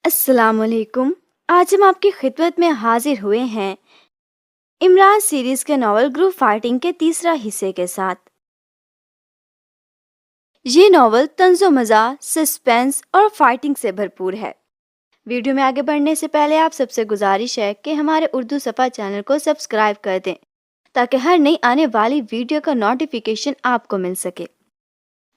السلام علیکم۔ آج ہم آپ کی خدمت میں حاضر ہوئے ہیں عمران سیریز کے ناول گروپ فائٹنگ کے تیسرا حصے کے ساتھ۔ یہ ناول طنز و مزاح، سسپینس اور فائٹنگ سے بھرپور ہے۔ ویڈیو میں آگے بڑھنے سے پہلے آپ سب سے گزارش ہے کہ ہمارے اردو صفحہ چینل کو سبسکرائب کر دیں تاکہ ہر نئی آنے والی ویڈیو کا نوٹیفیکیشن آپ کو مل سکے۔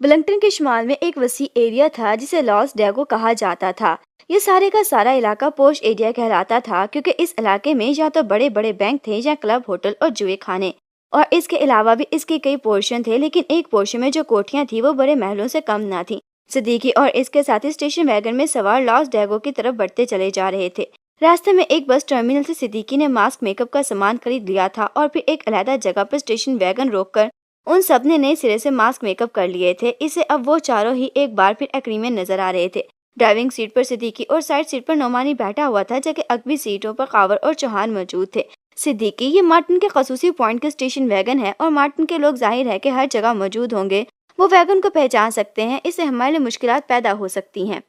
بلنگٹن کے شمال میں ایک وسیع ایریا تھا جسے لاس ڈیگو کہا جاتا تھا۔ یہ سارے کا سارا علاقہ پوش ایریا کہلاتا تھا کیونکہ اس علاقے میں یا تو بڑے بڑے بینک تھے یا کلب، ہوٹل اور جوئے خانے، اور اس کے علاوہ بھی اس کے کئی پورشن تھے، لیکن ایک پورشن میں جو کوٹھیاں تھیں وہ بڑے محلوں سے کم نہ تھیں۔ صدیقی اور اس کے ساتھی اسٹیشن ویگن میں سوار لاس ڈیگو کی طرف بڑھتے چلے جا رہے تھے۔ راستے میں ایک بس ٹرمینل سے صدیقی نے ماسک میک اپ کا سامان خرید لیا تھا اور پھر ایک علیحدہ جگہ پر اسٹیشن ویگن روک کر ان سب نے نئے سرے سے ماسک میک اپ کر لیے تھے۔ اسے اب وہ چاروں ہی ایک بار پھر ایکری میں نظر آ رہے تھے۔ ڈرائیونگ سیٹ پر صدیقی اور سائڈ سیٹ پر نعمانی بیٹھا ہوا تھا، جبکہ عقبی سیٹوں پر خاور اور چوہان موجود تھے۔ صدیقی: یہ مارٹن کے خصوصی پوائنٹ کا اسٹیشن ویگن ہے اور مارٹن کے لوگ ظاہر ہے کہ ہر جگہ موجود ہوں گے، وہ ویگن کو پہچان سکتے ہیں، اس سے ہمارے لیے مشکلات پیدا ہو سکتی ہیں۔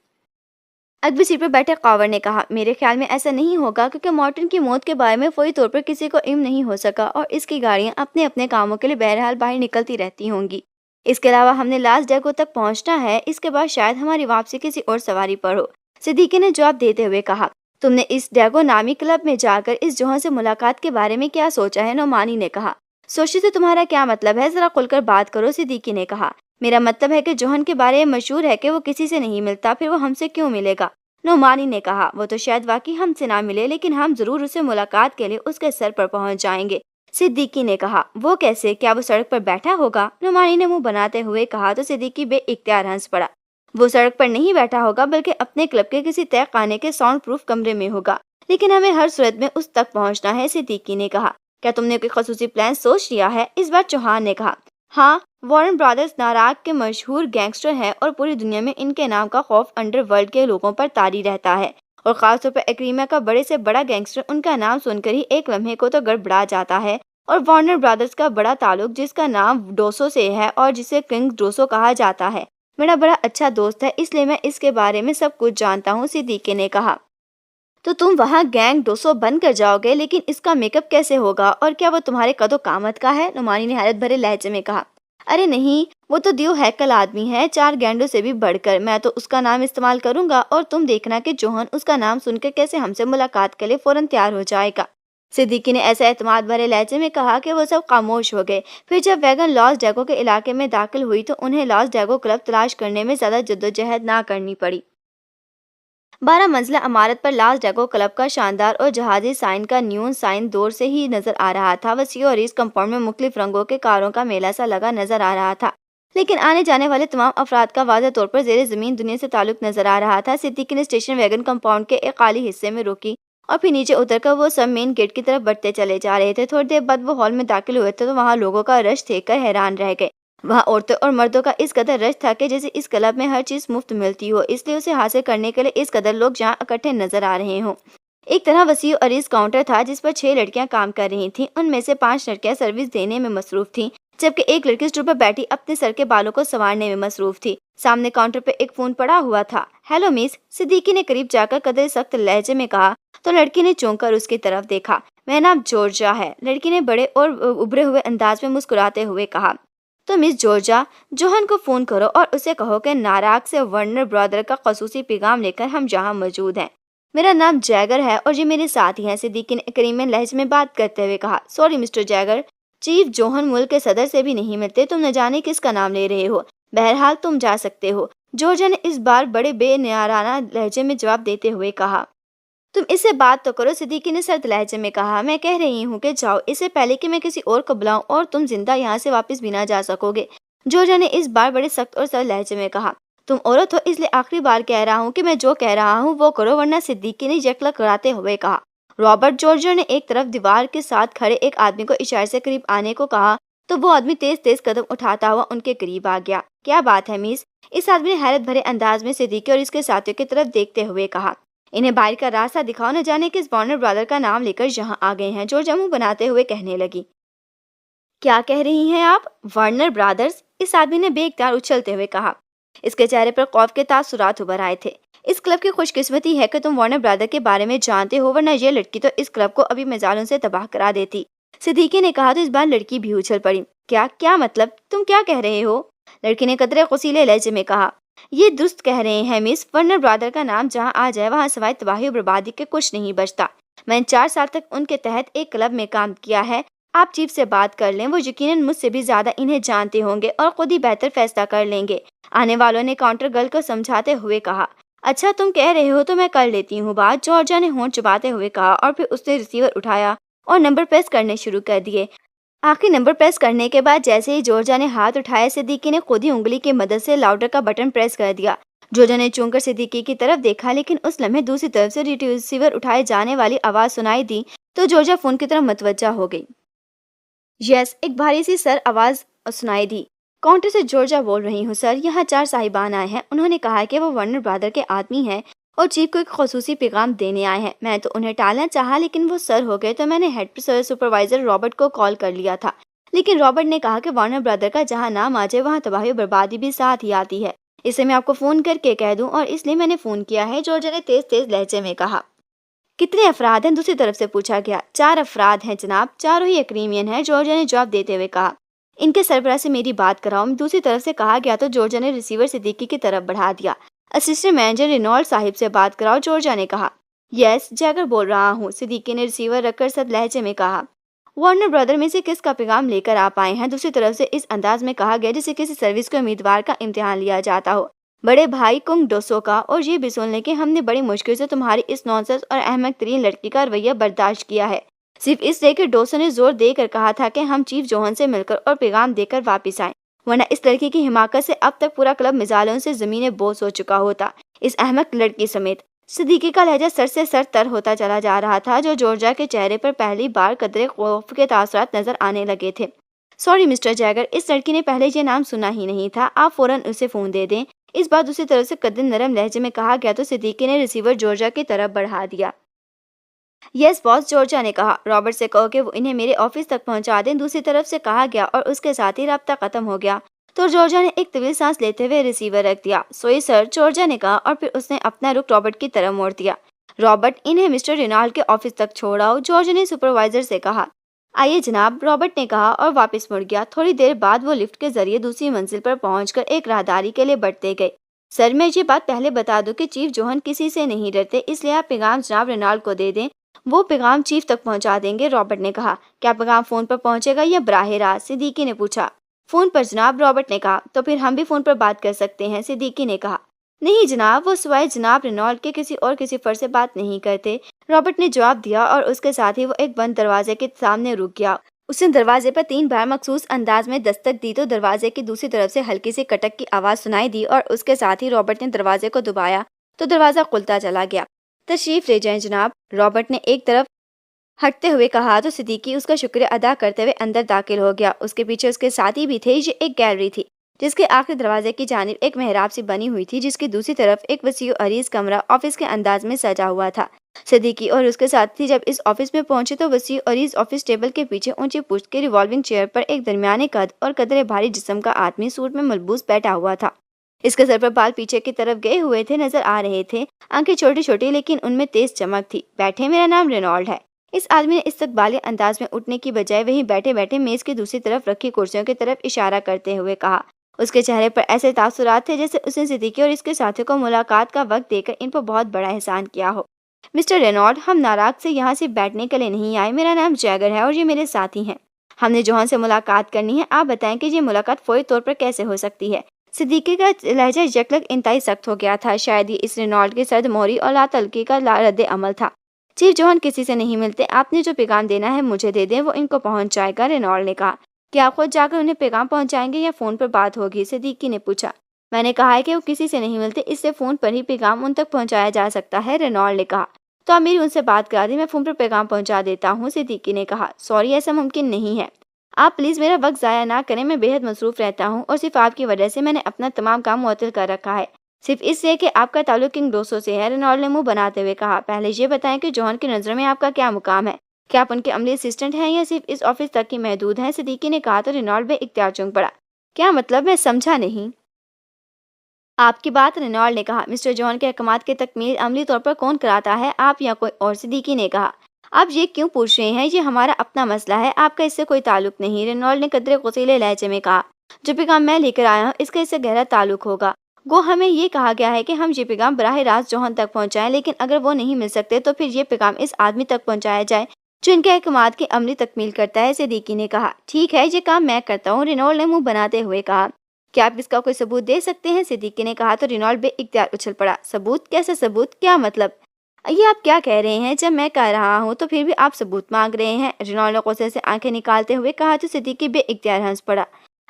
عقبی سیٹ پر بیٹھے خاور نے کہا: میرے خیال میں ایسا نہیں ہوگا کیونکہ مارٹن کی موت کے بارے میں فوری طور پر کسی کو علم نہیں ہو سکا اور اس کی گاڑیاں اپنے اپنے کاموں کے لیے بہرحال باہر نکلتی رہتی ہوں گی۔ اس کے علاوہ ہم نے لاس ڈیگو تک پہنچنا ہے، اس کے بعد شاید ہماری واپسی کسی اور سواری پر ہو۔ صدیقی نے جواب دیتے ہوئے کہا: تم نے اس ڈیگو نامی کلب میں جا کر اس جوہن سے ملاقات کے بارے میں کیا سوچا ہے؟ نعمانی نے کہا۔ سوچنے سے تمہارا کیا مطلب ہے؟ ذرا کھل کر بات کرو، صدیقی نے کہا۔ میرا مطلب ہے کہ جوہن کے بارے میں مشہور ہے کہ وہ کسی سے نہیں ملتا، پھر وہ ہم سے کیوں ملے گا؟ نعمانی نے کہا۔ وہ تو شاید واقعی ہم سے نہ ملے، لیکن ہم ضرور اسے ملاقات کے لیے اس کے سر پر پہنچ جائیں گے۔ صدیقی نے کہا۔ وہ کیسے؟ کیا وہ سڑک پر بیٹھا ہوگا؟ نعمانی نے منہ بناتے ہوئے کہا تو صدیقی بے اختیار ہنس پڑا۔ وہ سڑک پر نہیں بیٹھا ہوگا بلکہ اپنے کلب کے کسی طے خانے کے ساؤنڈ پروف کمرے میں ہوگا، لیکن ہمیں ہر صورت میں اس تک پہنچنا ہے، صدیقی نے کہا۔ کیا تم نے کوئی خصوصی پلان سوچ لیا ہے؟ اس بار چوہان نے کہا۔ ہاں، وارن برادرز ناراگ کے مشہور گینگسٹر ہیں اور پوری دنیا میں ان کے نام کا خوف انڈر ورلڈ کے لوگوں پر طاری رہتا ہے، اور خاص طور پر ایکریما کا بڑے سے بڑا گینگسٹر ان کا نام سن کر ہی ایک لمحے کو تو گڑبڑا جاتا ہے۔ اور وارنر برادرز کا بڑا تعلق جس کا نام ڈوسو سے ہے اور جسے کنگ ڈوسو کہا جاتا ہے، میرا بڑا اچھا دوست ہے، اس لیے میں اس کے بارے میں سب کچھ جانتا ہوں، صدیقی نے کہا۔ تو تم وہاں گینگ ڈوسو بن کر جاؤ گے، لیکن اس کا میک اپ کیسے ہوگا اور کیا وہ تمہارے قد و قامت کا ہے؟ نعمانی نے حیرت بھرے لہجے میں کہا۔ ارے نہیں، وہ تو دیو ہیکل آدمی ہے، 4 گینڈوں سے بھی بڑھ کر۔ میں تو اس کا نام استعمال کروں گا اور تم دیکھنا کہ جوہن اس کا نام سن کے کیسے ہم سے ملاقات کے لیے فوراً تیار ہو جائے گا۔ صدیقی نے ایسا اعتماد بھرے لہجے میں کہا کہ وہ سب خاموش ہو گئے۔ پھر جب ویگن لاس ڈیگو کے علاقے میں داخل ہوئی تو انہیں لاس ڈیگو کلب تلاش کرنے میں زیادہ جدوجہد نہ کرنی پڑی۔ 12 منزلہ عمارت پر لاس ڈیگو کلب کا شاندار اور جہازی سائن کا نیون سائن دور سے ہی نظر آ رہا تھا۔ وسیع اور عریض کمپاؤنڈ میں مختلف رنگوں کے کاروں کا میلہ سا لگا نظر آ رہا تھا، لیکن آنے جانے والے تمام افراد کا واضح طور پر زیر زمین دنیا سے تعلق نظر آ رہا تھا۔ صدیقی نے اسٹیشن ویگن کمپاؤنڈ کے ایک خالی حصے میں روکی اور پھر نیچے اتر کر وہ سب مین گیٹ کی طرف بڑھتے چلے جا رہے تھے۔ تھوڑی دیر بعد وہ ہال میں داخل ہوئے تھے تو وہاں لوگوں کا رش دیکھ کر حیران رہ گئے۔ وہاں عورتوں اور مردوں کا اس قدر رش تھا کہ جیسے اس کلب میں ہر چیز مفت ملتی ہو، اس لیے اسے حاصل کرنے کے لیے اس قدر لوگ جہاں اکٹھے نظر آ رہے ہوں۔ ایک طرح وسیع و عریض کاؤنٹر تھا جس پر 6 لڑکیاں کام کر رہی تھیں، ان میں سے 5 لڑکیاں سروس دینے میں مصروف تھیں، جبکہ ایک لڑکی اسٹول پر بیٹھی اپنے سر کے بالوں کو سنوارنے میں مصروف تھی۔ سامنے کاؤنٹر پہ ایک فون پڑا ہوا تھا۔ ہیلو مس، صدیقی نے قریب جا کر قدر سخت لہجے میں کہا تو لڑکی نے چونک کر اس کی طرف دیکھا۔ میرا نام جورجا ہے، لڑکی نے بڑے اور ابھرے ہوئے انداز میں مسکراتے ہوئے کہا۔ تو مس جورجا، جوہن کو فون کرو اور اسے کہو کہ ناراگ سے ورنر برادر کا خصوصی پیغام لے کر ہم جہاں موجود ہیں۔ میرا نام جیگر ہے اور یہ میرے ساتھی ہیں، صدیقی نے کریمین لہجے میں بات کرتے ہوئے کہا۔ سوری مسٹر جیگر، چیف جوہن ملک کے صدر سے بھی نہیں ملتے، تم نہ جانے کس کا نام لے رہے ہو۔ بہرحال تم جا سکتے ہو، جورجا نے اس بار بڑے بے نیارانہ لہجے میں جواب دیتے ہوئے کہا۔ تم اس سے بات تو کرو، صدیقی نے سرد لہجے میں کہا۔ میں کہہ رہی ہوں کہ جاؤ، اس سے پہلے کہ میں کسی اور کو بلاؤں اور تم زندہ یہاں سے واپس بھی نہ جا سکو گے، جورجا نے اس بار بڑے سخت اور سرد لہجے میں کہا۔ تم عورت ہو، اس لیے آخری بار کہہ رہا ہوں کہ میں جو کہہ رہا ہوں وہ کرو، ورنہ، صدیقی نے یکلک کراتے ہوئے کہا۔ رابرٹ، جورجا نے ایک طرف دیوار کے ساتھ کھڑے ایک آدمی کو اشارے سے قریب آنے کو کہا تو وہ آدمی تیز تیز قدم اٹھاتا ہوا ان کے قریب آ گیا۔ کیا بات ہے میس؟ اس آدمی نے حیرت بھرے انداز میں صدیقی اور اس کے ساتھیوں کی طرف دیکھتے ہوئے کہا۔ انہیں باہر کا راستہ دکھاؤ، نہ جانے کس وارنر برادر کا نام لے کر یہاں آ گئے ہیں، جورجا منہ بناتے ہوئے کہنے لگی۔ کیا کہہ رہی ہیں آپ؟ Warner brothers? اس آدمی نے بے اختیار اچھلتے ہوئے کہا۔ اس کے چہرے پر خوف کے تاثرات ابھر آئے تھے۔ اس کلب کی خوش قسمتی ہے کہ تم وارنر برادر کے بارے میں جانتے ہو، ورنہ یہ لڑکی تو اس کلب کو ابھی میزائلوں سے تباہ کرا دیتی۔ صدیقی نے کہا تو اس بار لڑکی بھی اچھل پڑی۔ کیا مطلب؟ تم کیا کہہ رہے ہو؟ لڑکی نے قدرے غصیلے لہجے میں کہا۔ یہ درست کہہ رہے ہیں مس، ورنر برادر کا نام جہاں آ جائے وہاں سوائے تباہی و بربادی کے کچھ نہیں بچتا۔ میں نے 4 سال تک ان کے تحت ایک کلب میں کام کیا ہے۔ آپ چیف سے بات کر لیں، وہ یقیناً مجھ سے بھی زیادہ انہیں جانتے ہوں گے اور خود ہی بہتر فیصلہ کر لیں گے۔ آنے والوں نے کاؤنٹر گرل کو سمجھاتے ہوئے کہا۔ اچھا تم کہہ رہے ہو تو میں کر لیتی ہوں بات، جارجیا نے ہونٹ چباتے ہوئے کہا، اور پھر اس نے ریسیور اٹھایا اور نمبر پریس کرنے شروع کر دیے۔ آخری نمبر پریس کرنے کے بعد جیسے ہی جارجیا نے ہاتھ اٹھایا، صدیقی نے خود ہی انگلی کی مدد سے لاؤڈر کا بٹن پریس کر دیا۔ جارجیا نے چونکر صدیقی کی طرف دیکھا، لیکن اس لمحے دوسری طرف سے ریسیور اٹھائے جانے والی آواز سنائی دی تو جارجیا فون کی طرف متوجہ ہو گئی۔ یس، ایک بھاری سی سر آواز سنائی دی۔ کاؤنٹر سے جارجیا بول رہی ہوں سر، یہاں 4 صاحبان آئے ہیں۔ انہوں نے کہا کہ وہ وارنر برادر کے آدمی ہیں اور چیف کو ایک خصوصی پیغام دینے آئے ہیں۔ میں تو انہیں ٹالنا چاہا، لیکن وہ سر ہو گئے تو میں نے ہیڈ سپروائزر رابرٹ کو کال کر لیا تھا، لیکن رابرٹ نے کہا کہ وارنر برادر کا جہاں نام آ جائے وہاں تباہی و بربادی بھی ساتھ ہی آتی ہے۔ اسے میں آپ کو فون کر کے کہہ دوں، اور اس لیے میں نے فون کیا ہے، جارجیا نے تیز لہجے میں کہا۔ کتنے افراد ہیں؟ دوسری طرف سے پوچھا گیا۔ 4 افراد ہیں جناب، چاروں ہی ایکریمین ہیں، جارجیا نے جواب دیتے ہوئے کہا۔ ان کے سربراہ سے میری بات کراؤ، دوسری طرف سے کہا گیا تو جارجیا نے ریسیور صدیقی کی طرف بڑھا دیا۔ اسسٹنٹ مینیجر رینالڈ صاحب سے بات کراؤ، جارجیا نے کہا۔ یس، جیگر بول رہا ہوں، صدیقی نے ریسیور رکھ کر سخت لہجے میں کہا۔ وارنر برادر میں سے کس کا پیغام لے کر آپ آئے ہیں؟ دوسری طرف سے اس انداز میں کہا گیا جسے کسی سروس کے امیدوار کا امتحان لیا جاتا ہو۔ بڑے بھائی کنگ ڈوسو کا، اور یہ بھی سن لیں کہ ہم نے بڑی مشکل سے تمہاری اس نانسنس اور احمق ترین لڑکی کا رویہ برداشت کیا ہے، صرف اس لیے کہ ڈوسو نے زور دے کر کہا تھا کہ ہم چیف جوہن سے مل کر اور پیغام دے کر واپس آئیں، ورنہ اس لڑکی کی حماقت سے اب تک پورا کلب میزائلوں سے زمینیں بوس ہو چکا ہوتا، اس احمق لڑکی سمیت۔ صدیقی کا لہجہ سر سے سر تر ہوتا چلا جا رہا تھا، جو جارجیا کے چہرے پر پہلی بار قدرے خوف کے تاثرات نظر آنے لگے تھے۔ سوری مسٹر جیگر، اس لڑکی نے پہلے یہ نام سنا ہی نہیں تھا، آپ فوراً اسے فون دے دیں۔ اس بار دوسری طرف سے قدر نرم لہجے میں کہا گیا تو صدیقی نے ریسیور جارجیا کی طرف بڑھا دیا۔ یس باس، جارجیا نے کہا۔ رابرٹ سے کہو کہ وہ انہیں میرے آفس تک پہنچا دیں، دوسری طرف سے کہا گیا، اور اس کے ساتھ ہی رابطہ ختم ہو گیا تو جارجیا نے ایک طویل سانس لیتے ہوئے ریسیور رکھ دیا۔ سوئی سر، جارجیا نے کہا، اور پھر اس نے اپنا رخ رابرٹ کی طرف موڑ دیا۔ رابرٹ، انہیں مسٹر رینالڈ کے آفس تک چھوڑاؤ، جارجیا نے سپروائزر سے کہا۔ آئیے جناب، رابرٹ نے کہا اور واپس مڑ گیا۔ تھوڑی دیر بعد وہ لفٹ کے ذریعے دوسری منزل پر پہنچ کر ایک راہداری کے لیے بڑھتے گئے۔ سر، میں یہ بات پہلے بتا دوں کہ چیف جوہن کسی سے نہیں ڈرتے، اس لیے آپ پیغام جناب رینالڈ کو دے دیں، وہ پیغام چیف تک پہنچا دیں گے، رابرٹ نے کہا۔ کیا پیغام فون پر پہنچے گا یا براہ راست؟ صدیقی نے پوچھا۔ فون پر جناب، رابرٹ نے کہا۔ تو پھر ہم بھی فون پر بات کر سکتے ہیں، صدیقی نے کہا۔ نہیں جناب، وہ سوائے جناب رینالڈ کے کسی فرد سے بات نہیں کرتے، رابرٹ نے جواب دیا، اور اس کے ساتھ ہی وہ ایک بند دروازے کے سامنے رک گیا۔ اس نے دروازے پر 3 بار مخصوص انداز میں دستک دی تو دروازے کی دوسری طرف سے ہلکی سی کٹک کی آواز سنائی دی، اور اس کے ساتھ ہی رابرٹ نے دروازے کو دبایا تو دروازہ کھلتا چلا گیا۔ تشریف لے جائیں جناب، رابرٹ نے ایک طرف ہٹتے ہوئے کہا تو صدیقی اس کا شکریہ ادا کرتے ہوئے اندر داخل ہو گیا۔ اس کے پیچھے اس کے ساتھی بھی تھے۔ یہ ایک گیلری تھی جس کے آخری دروازے کی جانب ایک محراب سی بنی ہوئی تھی، جس کی دوسری طرف ایک وسیع و عریض کمرہ آفس کے انداز میں سجا ہوا تھا۔ صدیقی اور اس کے ساتھی جب اس آفس میں پہنچے تو وسیع و عریض آفس ٹیبل کے پیچھے اونچی پشت کے ریوالونگ چیئر پر ایک درمیانے قد اور قدرے بھاری جسم کا آدمی سوٹ میں ملبوس بیٹھا ہوا تھا۔ اس کے سر پر بال پیچھے کی طرف گئے ہوئے تھے نظر آ رہے تھے، آنکھیں چھوٹی چھوٹی لیکن ان میں تیز چمک تھی۔ بیٹھے، میرا نام رینالڈ ہے۔ اس آدمی نے استقبالیہ انداز میں اٹھنے کی بجائے وہیں بیٹھے بیٹھے میز کی دوسری طرف رکھی کرسیوں کی طرف اشارہ کرتے ہوئے کہا۔ اس کے چہرے پر ایسے تاثرات تھے جیسے اس نے صدیقی اور اس کے ساتھیوں کو ملاقات کا وقت دے کر ان پر بہت بڑا احسان کیا ہو۔ مسٹر رینالڈ، ہم ناراض سے یہاں سے بیٹھنے کے لیے نہیں آئے، میرا نام جیگر ہے اور یہ میرے ساتھی ہیں۔ ہم نے جوہن سے ملاقات کرنی ہے، آپ بتائیں کہ یہ ملاقات فوری طور پر کیسے ہو سکتی ہے؟ صدیقی کا لہجہ یکلگ انتہائی سخت ہو گیا تھا، شاید یہ اس رینالڈ کی سرد موری اور لاتعلقی کا رد عمل تھا۔ چیف جوہن کسی سے نہیں ملتے، آپ نے جو پیغام دینا ہے مجھے دے دیں، وہ ان کو پہنچ جائے گا، رینالڈ نے کہا۔ کیا آپ خود جا کر انہیں پیغام پہنچائیں گے یا فون پر بات ہوگی؟ صدیقی نے پوچھا۔ میں نے کہا ہے کہ وہ کسی سے نہیں ملتے، اس سے فون پر ہی پیغام ان تک پہنچایا جا سکتا ہے، رینالڈ نے کہا۔ تو آپ میری ان سے بات کرا دیں، میں فون پر پیغام پہنچا دیتا ہوں، صدیقی نے کہا۔ سوری، ایسا ممکن نہیں ہے، آپ پلیز میرا وقت ضائع نہ کریں، میں بے حد مصروف رہتا ہوں اور صرف آپ کی وجہ سے میں نے اپنا تمام کام معطل کر رکھا ہے، صرف اس لیے کہ آپ کا تعلق کنگ ڈوسو سے ہے، رینالڈ نے منہ بناتے ہوئے کہا۔ پہلے یہ بتائیں کہ جوہن کی نظر میں آپ کا کیا مقام ہے؟ کیا آپ ان کے عملی اسسٹنٹ ہیں یا صرف اس آفس تک ہی محدود ہیں؟ صدیقی نے کہا تو رینالڈ بے اختیار چونک پڑا۔ کیا مطلب؟ میں سمجھا نہیں۔ آپ کی بات، رینالڈ نے کہا، مسٹر جان کے احکامات کی تکمیل عملی طور پر کون کراتا ہے، آپ یا کوئی اور؟ صدیقی نے کہا، آپ یہ کیوں پوچھ رہے ہیں؟ یہ ہمارا اپنا مسئلہ ہے، آپ کا اس سے کوئی تعلق نہیں۔ رینالڈ نے قدرے غصیلے لہجے میں کہا، جو پیغام میں لے کر آیا ہوں اس کا اس سے گہرا تعلق ہوگا۔ گو ہمیں یہ کہا گیا ہے کہ ہم یہ پیغام براہ راست جوہن تک پہنچائیں، لیکن اگر وہ نہیں مل سکتے تو پھر یہ پیغام اس آدمی تک پہنچایا جائے جو ان کے احکامات کی عملی تکمیل کرتا ہے۔ صدیقی نے کہا، ٹھیک ہے، یہ کام میں کرتا ہوں۔ رینالڈ نے منہ بناتے ہوئے کہا، کیا آپ اس کا کوئی ثبوت دے سکتے ہیں؟ صدیقی نے کہا تو رینالڈ بے اختیار اچھل پڑا۔ ثبوت؟ کیسا ثبوت؟ کیا مطلب؟ یہ آپ کیا کہہ رہے ہیں؟ جب میں کہہ رہا ہوں تو پھر بھی آپ ثبوت مانگ رہے ہیں، رینالڈ نے غصے سے آنکھیں نکالتے ہوئے کہا تو صدیقی بے اختیار ہنس پڑا۔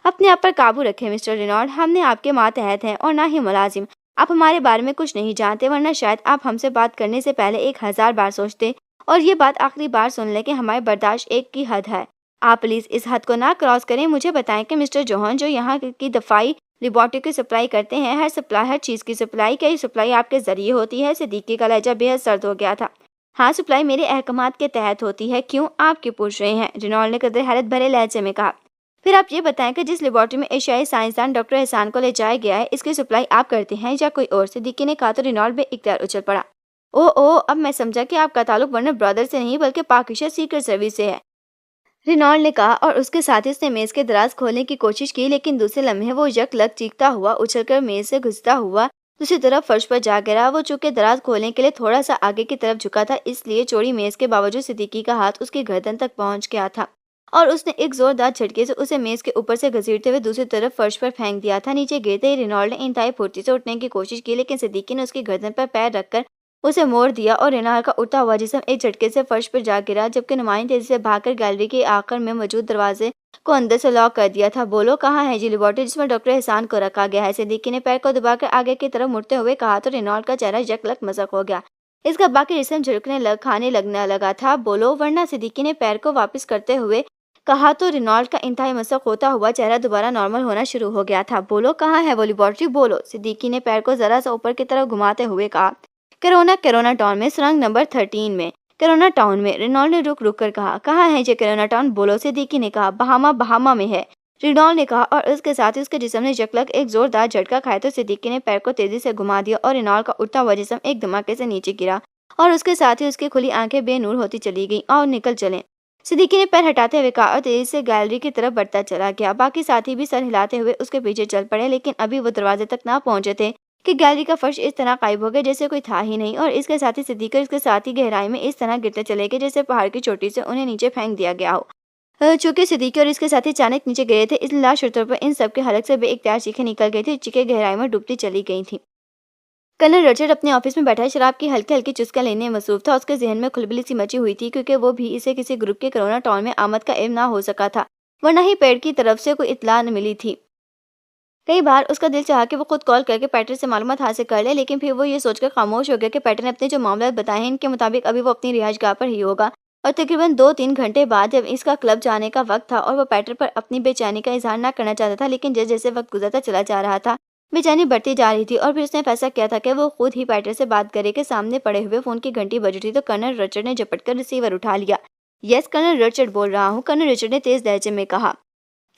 اپنے آپ پر قابو رکھیں مسٹر رینالڈ، ہم نے آپ کے ماتحت ہیں اور نہ ہی ملازم۔ آپ ہمارے بارے میں کچھ نہیں جانتے، ورنہ شاید آپ ہم سے بات کرنے سے پہلے 1000 بار سوچتے اور یہ بات آخری بار سن لیں کہ ہماری برداشت ایک کی حد ہے۔ آپ پلیز اس حد کو نہ کراس کریں۔ مجھے بتائیں کہ مسٹر جوہن جو یہاں کی دفاعی لیبارٹری کی سپلائی کرتے ہیں، ہر چیز کی سپلائی، کیا یہ سپلائی آپ کے ذریعے ہوتی ہے؟ صدیقی کا لہجہ بے حد سرد ہو گیا تھا۔ ہاں، سپلائی میرے احکامات کے تحت ہوتی ہے۔ کیوں؟ آپ کیوں پوچھ رہے ہیں؟ رینالڈ نے قدرے حیرت بھرے لہجے میں کہا، پھر آپ یہ بتائیں کہ جس لیبارٹری میں ایشیائی سائنسدان ڈاکٹر احسان کو لے جایا گیا ہے، اس کی سپلائی آپ کرتے ہیں یا کوئی اور؟ صدیقی نے کہا تو رینالڈ بے اختیار اچھل پڑا۔ اب میں سمجھا کہ آپ کا تعلق ورنر برادر سے نہیں بلکہ پاکیزہ سیکرٹ سروس سے ہے، رینالڈ نے کہا، اور اس کے ساتھ ہی اس نے میز کے دراز کھولنے کی کوشش کی، لیکن دوسرے لمحے وہ یک لگ چیختا ہوا اچھل کر میز سے گھستا ہوا دوسری طرف فرش پر جا گرا۔ وہ چونکہ دراز کھولنے کے لیے تھوڑا سا آگے کی طرف جھکا تھا، اس لیے چوڑی میز کے باوجود صدیقی کا ہاتھ اس کی گردن تک پہنچ گیا تھا اور اس نے ایک زوردار جھٹکے سے اسے میز کے اوپر سے گھسیٹتے ہوئے دوسری طرف فرش پر پھینک دیا تھا۔ نیچے گرتے ہی رینالڈ نے انتہائی پھرتی سے اٹھنے کی کوشش کی، لیکن صدیقی نے اس کی گردن پر پیر رکھ کر اسے موڑ دیا اور رینالڈ کا اٹھتا ہوا جسم ایک جھٹکے سے فرش پر جا گرا، جبکہ نمائندے تیزی سے بھاگ کر گیلری کے آخر میں موجود دروازے کو اندر سے لاک کر دیا تھا۔ بولو، کہاں ہے یہ لیبارٹری جس میں ڈاکٹر احسان کو رکھا گیا ہے؟ صدیقی نے پیر کو دبا کر آگے کی طرف مڑتے ہوئے کہا تو رینالڈ کا چہرہ یک لک مذاق ہو گیا، اس کا باقی جسم کھانے لگنے لگا تھا۔ بولو ورنہ، صدیقی نے پیر کو واپس کرتے ہوئے کہا تو رینالڈ کا انتہائی مسخ ہوتا ہوا چہرہ دوبارہ نارمل ہونا شروع ہو گیا تھا۔ بولو، کہاں ہے وہ لیبارٹری؟ بولو، صدیقی نے پیر کو ذرا سا اوپر کی طرف گھماتے ہوئے کہا۔ کرونا ٹاؤن میں، سرنگ نمبر 13 میں۔ کرونا ٹاؤن میں، رینالڈ نے رک رک کر کہا، کہاں ہے یہ کرونا ٹاؤن؟ بولو، صدیقی نے کہا، بہاما میں ہے، رینالڈ نے کہا، اور اس کے ساتھ ہی اس کے جسم نے یکلک ایک زوردار جھٹکا کھایا تو صدیقی نے پیر کو تیزی سے گھما دیا اور رینالڈ کا اٹھتا ہوا جسم ایک دھماکے سے نیچے گرا اور اس کے ساتھ ہی اس کی کھلی آنکھیں بے نور ہوتی چلی گئیں۔ اور نکل چلیں، صدیقی نے پیر ہٹاتے ہوئے کہا اور تیزی سے گیلری کی طرف بڑھتا چلا گیا۔ باقی ساتھی بھی سر ہلاتے ہوئے اس کے پیچھے چل پڑے، لیکن ابھی وہ دروازے تک نہ پہنچے تھے کہ گیلری کا فرش اس طرح غائب ہو گیا جیسے کوئی تھا ہی نہیں، اور اس کے ساتھ ہی صدیقی اس کے ساتھ ہی گہرائی میں اس طرح گرتے چلے گئے جیسے پہاڑ کی چوٹی سے انہیں نیچے پھینک دیا گیا ہو۔ چونکہ صدیقی اور اس کے ساتھی اچانک نیچے گرے تھے، اس لیے لاشعور طور پر ان سب کے حلق سے بے اختیار چیخیں نکل گئی تھی، چیخیں گہرائی میں ڈوبتی چلی گئی تھیں۔ کرنل رچرڈ اپنے آفس میں بیٹھا شراب کی ہلکی ہلکی چسکیاں لینے میں مصروف تھا۔ اس کے ذہن میں کھلبلی سی مچی ہوئی تھی، کیونکہ وہ بھی اسے کسی گروپ کے کرونا ٹاؤن میں آمد کا علم نہ ہو سکا تھا، ورنہ ہی پیڈ کی طرف سے کوئی اطلاع نہ ملی تھی۔ کئی بار اس کا دل چاہا کہ وہ خود کال کر کے پیٹر سے معلومات حاصل کر لے، لیکن پھر وہ یہ سوچ کر خاموش ہو گیا کہ پیٹر نے اپنے جو معاملات بتائے ہیں ان کے مطابق ابھی وہ اپنی رہائش گاہ پر ہی ہوگا، اور تقریباً 2-3 گھنٹے بعد جب اس کا کلب جانے کا وقت تھا اور وہ پیٹر پر اپنی بے چینی کا اظہار نہ کرنا چاہتا تھا، لیکن جیسے جیسے وقت گزرتا چلا جا رہا تھا بے چینی بڑھتی جا رہی تھی، اور پھر اس نے فیصلہ کیا تھا کہ وہ خود ہی پیٹر سے بات کرے کہ سامنے پڑے ہوئے فون کی گھنٹی بج اٹھی تو کرنل رچرڈ نے جھپٹ کر ریسیور اٹھا لیا۔ یس، کرنل رچرڈ بول رہا ہوں، کرنل رچرڈ نے تیز لہجے میں کہا۔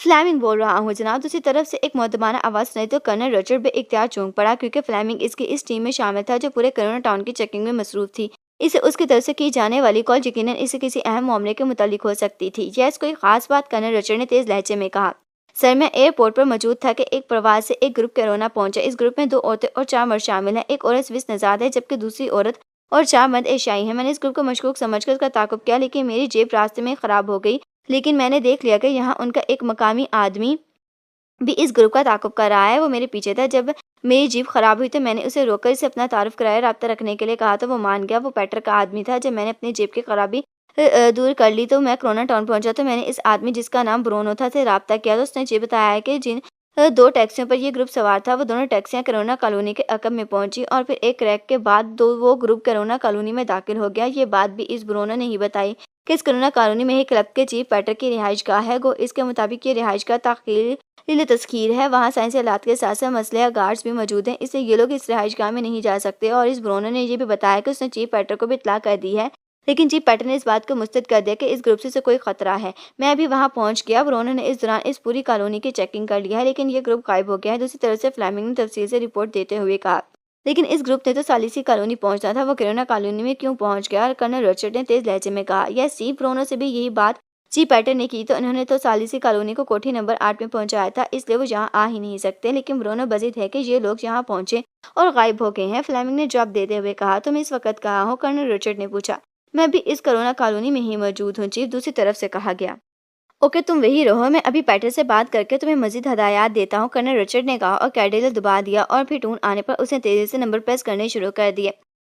فلیمنگ بول رہا ہوں جناب، دوسری طرف سے ایک مؤدبانہ آواز سنائی تو کرنل رچرڈ بے اختیار چونک پڑا، کیونکہ فلیمنگ اس کی اس ٹیم میں شامل تھا جو پورے کرونا ٹاؤن کی چیکنگ میں مصروف تھی۔ اسے اس کی طرف سے کی جانے والی کال یقیناً اسے کسی اہم معاملے کے متعلق ہو سکتی تھی۔ یس، کوئی خاص بات؟ کرنل رچرڈ نے تیز لہجے میں کہا۔ سر، میں ایئرپورٹ پر موجود تھا کہ ایک پرواز سے ایک گروپ کرونا پہنچا۔ اس گروپ میں 2 عورتیں اور 4 مرد شامل ہیں۔ ایک عورت سوئس نژاد ہے جبکہ دوسری عورت اور 4 مرد ایشیائی ہیں۔ میں نے اس گروپ کو مشکوک سمجھ کر اس کا تعاقب کیا، لیکن میری جیب راستے میں خراب ہو گئی، لیکن میں نے دیکھ لیا کہ یہاں ان کا ایک مقامی آدمی بھی اس گروپ کا تعاقب کر رہا ہے۔ وہ میرے پیچھے تھا۔ جب میری جیپ خراب ہوئی تو میں نے اسے روک کر اسے اپنا تعارف کرایا، رابطہ رکھنے کے لیے کہا تو وہ مان گیا۔ وہ پیٹر کا آدمی تھا۔ جب میں نے اپنی جیب کی خرابی دور کر لی تو میں کرونا ٹاؤن پہنچا تو میں نے اس آدمی جس کا نام برونو تھا سے رابطہ کیا تو اس نے یہ بتایا ہے کہ جن 2 ٹیکسیوں پر یہ گروپ سوار تھا وہ دونوں ٹیکسیاں کرونا کالونی کے عقب میں پہنچی، اور پھر ایک کریک کے بعد وہ گروپ کرونا کالونی میں داخل ہو گیا۔ یہ بات بھی اس برونو نے ہی بتائی کہ اس کرونا کالونی میں ہی کلب کے چیف پیٹر کی رہائش گاہ ہے۔ گو اس کے مطابق یہ رہائش گاہ تاخیر تسخیر ہے، وہاں سائنسی آلات کے ساتھ ساتھ مسلح گارڈز بھی موجود ہیں، اس لیے یہ لوگ اس رہائش گاہ میں نہیں جا سکتے۔ اور اس برونو نے یہ بھی بتایا کہ اس نے چیف پیٹر کو بھی اطلاع کر دی ہے، لیکن چیف پیٹر نے اس بات کو مسترد کر دیا کہ اس گروپ سے کوئی خطرہ ہے۔ میں ابھی وہاں پہنچ گیا اور انہوں نے اس دوران اس پوری کالونی کی چیکنگ کر لیا ہے، لیکن یہ گروپ غائب ہو گیا ہے۔ دوسری طرف سے فلیمنگ نے تفصیل سے رپورٹ دیتے ہوئے کہا، لیکن اس گروپ نے تو سالیسی کالونی پہنچنا تھا، وہ کرونا کالونی میں کیوں پہنچ گیا؟ اور کرنل رچرڈ نے تیز لہجے میں کہا، یہ سی برونو سے بھی یہی بات چیف پیٹر نے کی، تو انہوں نے تو سالیسی کالونی کو کوٹھی نمبر 8 میں پہنچایا تھا، اس لیے وہ یہاں آ ہی نہیں سکتے۔ لیکن برونو بزد ہے کہ یہ لوگ یہاں پہنچے اور غائب ہو گئے ہیں۔ فلیمنگ نے جواب دیتے ہوئے کہا، تم اس وقت کہاں ہو؟ کرنل رچرڈ نے پوچھا۔ میں بھی اس کرونا کالونی میں ہی موجود ہوں چیف، دوسری طرف سے کہا گیا۔ اوکے، تم وہی رہو، میں ابھی پیٹر سے بات کر کے تمہیں مزید ہدایات دیتا ہوں، کرنل رچرڈ نے کہا اور کیڈیلر دبا دیا اور پھر ٹون آنے پر اس نے تیزی سے نمبر پریس کرنے شروع کر دیے۔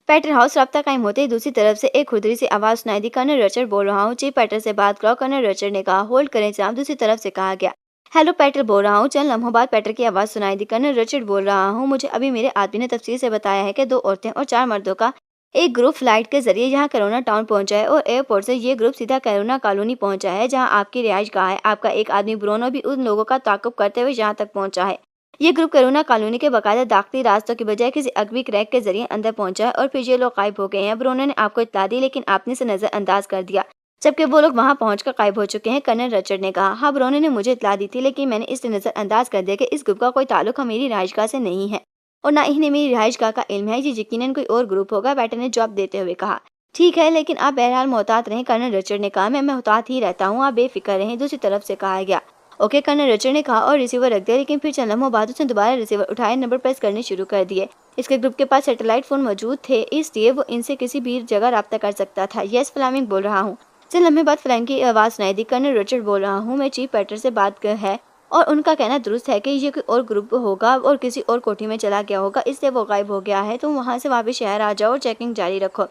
پیٹر ہاؤس رابطہ قائم ہوتے ہی دوسری طرف سے ایک کھردری سی آواز سنائی دی، کرنل رچرڈ بول رہا ہوں، چیف پیٹر سے بات کرو۔ کرنل رچرڈ نے کہا، ہولڈ کریں جناب، دوسری طرف سے کہا گیا۔ ہیلو، پیٹر بول رہا ہوں۔ چند لمحوں بعد پیٹر کی آواز سنائی دی، کرنل رچرڈ بول رہا ہوں، مجھے ابھی میرے آدمی نے تفصیل سے بتایا ہے کہ 2 عورتیں اور 4 مردوں کا ایک گروپ فلائٹ کے ذریعے یہاں کرونا ٹاؤن پہنچا ہے اور ایئرپورٹ سے یہ گروپ سیدھا کرونا کالونی پہنچا ہے جہاں آپ کی رہائش گاہ ہے۔ آپ کا ایک آدمی برونو بھی ان لوگوں کا تعاقب کرتے ہوئے یہاں تک پہنچا ہے۔ یہ گروپ کرونا کالونی کے باقاعدہ داخلی راستوں کی بجائے کسی عقبی کریک کے ذریعے اندر پہنچا ہے اور پھر یہ لوگ غائب ہو گئے ہیں۔ برونو نے آپ کو اطلاع دی لیکن آپ نے اسے نظر انداز کر دیا جبکہ وہ لوگ وہاں پہنچ کر غائب ہو چکے ہیں، کرنل رچرڈ نے کہا۔ ہاں، برونو نے مجھے اطلاع دی تھی لیکن میں نے اسے نظر انداز کر دیا کہ اس گروپ کا کوئی تعلق میری رہائش گاہ سے نہیں ہے اور نہ انہیں میری رہائش گاہ کا علم ہے، یہ یقیناً کوئی اور گروپ ہوگا، پیٹر نے جواب دیتے ہوئے کہا۔ ٹھیک ہے، لیکن آپ بہرحال محتاط رہیں، کرنل رچرڈ نے کہا۔ میں محتاط ہی رہتا ہوں، آپ بے فکر رہیں، دوسری طرف سے کہا گیا۔ اوکے، کرنل رچرڈ نے کہا اور ریسیور رکھ دیا، لیکن پھر چند لمحوں بعد اس نے دوبارہ ریسیور اٹھائے نمبر پریس کرنے شروع کر دیے۔ اس کے گروپ کے پاس سیٹلائٹ فون موجود تھے، اس لیے وہ ان سے کسی بھی جگہ رابطہ کر سکتا تھا۔ یس، فلیمنگ بول رہا ہوں۔ چند لمحے بعد فلیمنگ کی آواز سنائی دی، کرنل رچرڈ بول رہا ہوں، میں چیف پیٹر سے بات ہے اور ان کا کہنا درست ہے کہ یہ کوئی اور گروپ ہوگا اور کسی اور کوٹھی میں چلا گیا ہوگا، اس لیے وہ غائب ہو گیا ہے۔ تم وہاں سے واپس شہر آ جاؤ اور چیکنگ جاری رکھو،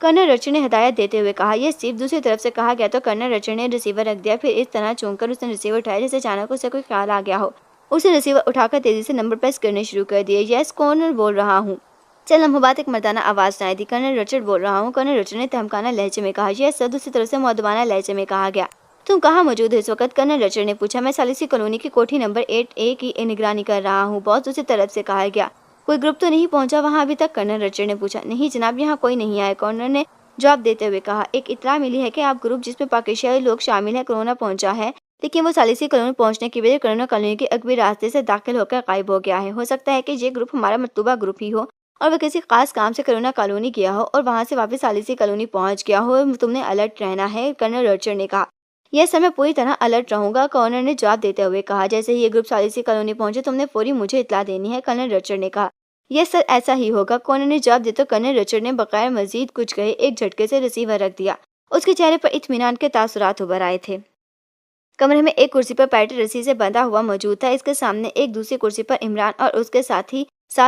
کرنل رچرڈ نے ہدایت دیتے ہوئے کہا۔ یہ صرف دوسری طرف سے کہا گیا تو کرنل رچرڈ نے ریسیور رکھ دیا، پھر اس طرح چونک کر اس نے ریسیور اٹھایا جیسے اچانک اسے کوئی خیال آ گیا ہو۔ اس نے ریسیور اٹھا کر تیزی سے نمبر پریس کرنے شروع کر دیے۔ یس، کرنل بول رہا ہوں۔ چند لمحوں بعد ایک مردانہ آواز سنائی دی، کرنل رچرڈ بول رہا ہوں۔ کرنل رچرڈ نے تہمکانہ لہجے میں کہا۔ یس سر، دوسری طرف سے مؤدبانہ لہجے میں کہا گیا۔ تم کہاں موجود ہو اس وقت؟ کرنل رچرڈ نے پوچھا۔ میں سالیسی کالونی کی کوٹھی نمبر 8A کی نگرانی کر رہا ہوں باس، دوسری طرف سے کہا گیا۔ کوئی گروپ تو نہیں پہنچا وہاں ابھی تک؟ کرنل رچرڈ نے پوچھا۔ نہیں جناب، یہاں کوئی نہیں آیا، کرنل نے جواب دیتے ہوئے کہا۔ ایک اطلاع ملی ہے کہ آپ گروپ جس میں پاکستانی لوگ شامل ہیں کرونا پہنچا ہے، لیکن وہ سالیسی کالونی پہنچنے کی وجہ کرونا کالونی کے عقبی راستے سے داخل ہو کر غائب ہو گیا ہے۔ ہو سکتا ہے کہ یہ گروپ ہمارا مطلوبہ گروپ ہی ہو اور وہ کسی خاص کام سے کرونا کالونی گیا ہو اور وہاں سے واپس سالیسی کالونی پہنچ گیا ہو۔ تم نے الرٹ رہنا ہے، کرنل رچرڈ نے کہا۔ یس سر، میں پوری طرح الرٹ رہوں گا، کرنل نے جواب دیتے ہوئے کہا۔ جیسے ہی یہ گروپ سالیسی کالونی پہنچے تم نے فوری مجھے اطلاع دینی ہے، کرنل رچرڈ نے کہا۔ یس سر، ایسا ہی ہوگا، کرنل نے جواب دیتے کرنل رچرڈ نے بغیر مزید کچھ کہے ایک جھٹکے سے ریسیور رکھ دیا۔ اس کے چہرے پر اطمینان کے تاثرات ابھر آئے تھے۔ کمرے میں ایک کرسی پر پیٹر رسی سے بندھا ہوا موجود تھا، اس کے سامنے ایک دوسری کرسی پر عمران اور اس کے ساتھ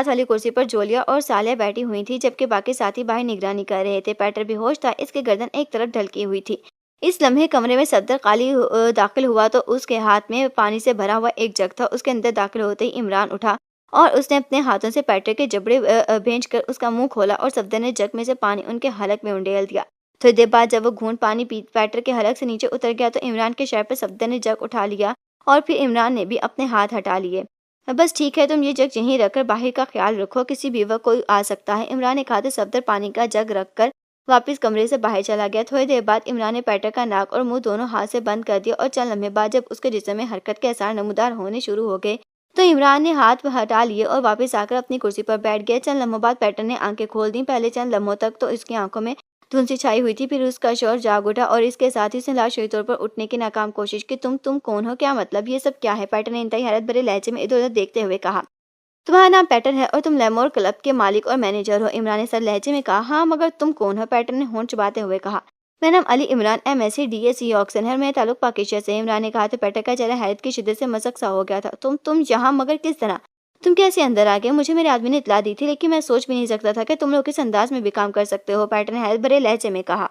والی کرسی پر جولیا اور سالیہ بیٹھی ہوئی تھی جبکہ باقی ساتھی باہر نگرانی کر رہے تھے۔ پیٹر بے ہوش تھا، اس کی گردن ایک طرف ڈھلکی ہوئی تھی۔ اس لمحے کمرے میں صفدر قالی داخل ہوا تو اس کے ہاتھ میں پانی سے بھرا ہوا ایک جگ تھا۔ اس کے اندر داخل ہوتے ہی عمران اٹھا اور اس نے اپنے ہاتھوں سے پیٹر کے جبڑے بھینچ کر اس کا منہ کھولا اور صفدر نے جگ میں سے پانی ان کے حلق میں انڈیل دیا۔ تھوڑی دیر بعد جب وہ گھونٹ پانی پیٹر کے حلق سے نیچے اتر گیا تو عمران کے شہر پر صفدر نے جگ اٹھا لیا اور پھر عمران نے بھی اپنے ہاتھ ہٹا لیے۔ بس ٹھیک ہے، تم یہ جگ یہیں رکھ کر باہر کا خیال رکھو، کسی بھی وقت کوئی آ سکتا ہے، عمران نے کہا تو صفدر پانی کا جگ رکھ کر واپس کمرے سے باہر چلا گیا۔ تھوڑی دیر بعد عمران نے پیٹر کا ناک اور منہ دونوں ہاتھ سے بند کر دیا اور چند لمحے بعد جب اس کے جسم میں حرکت کے آثار نمودار ہونے شروع ہو گئے تو عمران نے ہاتھ ہٹا لیے اور واپس آ کر اپنی کرسی پر بیٹھ گیا۔ چند لمحوں بعد پیٹر نے آنکھیں کھول دیں۔ پہلے چند لمحوں تک تو اس کی آنکھوں میں دھند سی چھائی ہوئی تھی، پھر اس کا شعور جاگ اٹھا اور اس کے ساتھ ہی اس نے لاشعوری طور پر اٹھنے کی ناکام کوشش کی۔ تم کون ہو؟ کیا مطلب؟ یہ سب کیا ہے؟ پیٹر نے انتہائی حیرت بھرے لہجے میں ادھر ادھر دیکھتے ہوئے کہا۔ تمہارا نام پیٹر ہے اور تم لیمور کلب کے مالک اور مینیجر ہو، عمران نے سر لہجے میں کہا۔ ہاں، مگر تم کون ہو؟ پیٹر نے ہونٹ چباتے ہوئے کہا۔ میرا نام علی عمران MSc آکسن ہے اور میرا تعلق پاکستان سے ہے، عمران نے کہا تو پیٹر کا چہرہ حیرت کی شدت سے مسک سا ہو گیا تھا۔ تم یہاں مگر کس طرح؟ تم کیسے اندر آ گئے؟ مجھے میرے آدمی نے اطلاع دی تھی لیکن میں سوچ بھی نہیں سکتا تھا کہ تم لوگ کس انداز میں بھی کام کر سکتے ہو، پیٹر نے حیرت بھرے لہجے میں کہا۔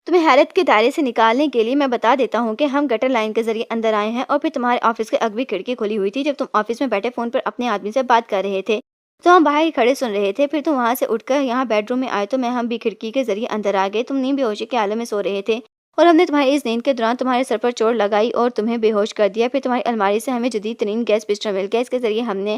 تمہیں حیرت کے دائرے سے نکالنے کے لیے میں بتا دیتا ہوں کہ ہم گٹر لائن کے ذریعے اندر آئے ہیں اور پھر تمہارے آفس کے عقبی کھڑکی کھلی ہوئی تھی۔ جب تم آفس میں بیٹھے فون پر اپنے آدمی سے بات کر رہے تھے تو ہم باہر ہی کھڑے سن رہے تھے، پھر تم وہاں سے اٹھ کر یہاں بیڈ روم میں آئے تو ہم بھی کھڑکی کے ذریعے اندر آ گئے۔ تم نیند بے ہوشی کے عالم میں سو رہے تھے اور ہم نے تمہاری اس نیند کے دوران تمہارے سر پر چوٹ لگائی اور تمہیں بے ہوش کر دیا۔ پھر تمہاری الماری سے ہمیں جدید ترین گیس پسٹل مل گیا، اس کے ذریعے ہم نے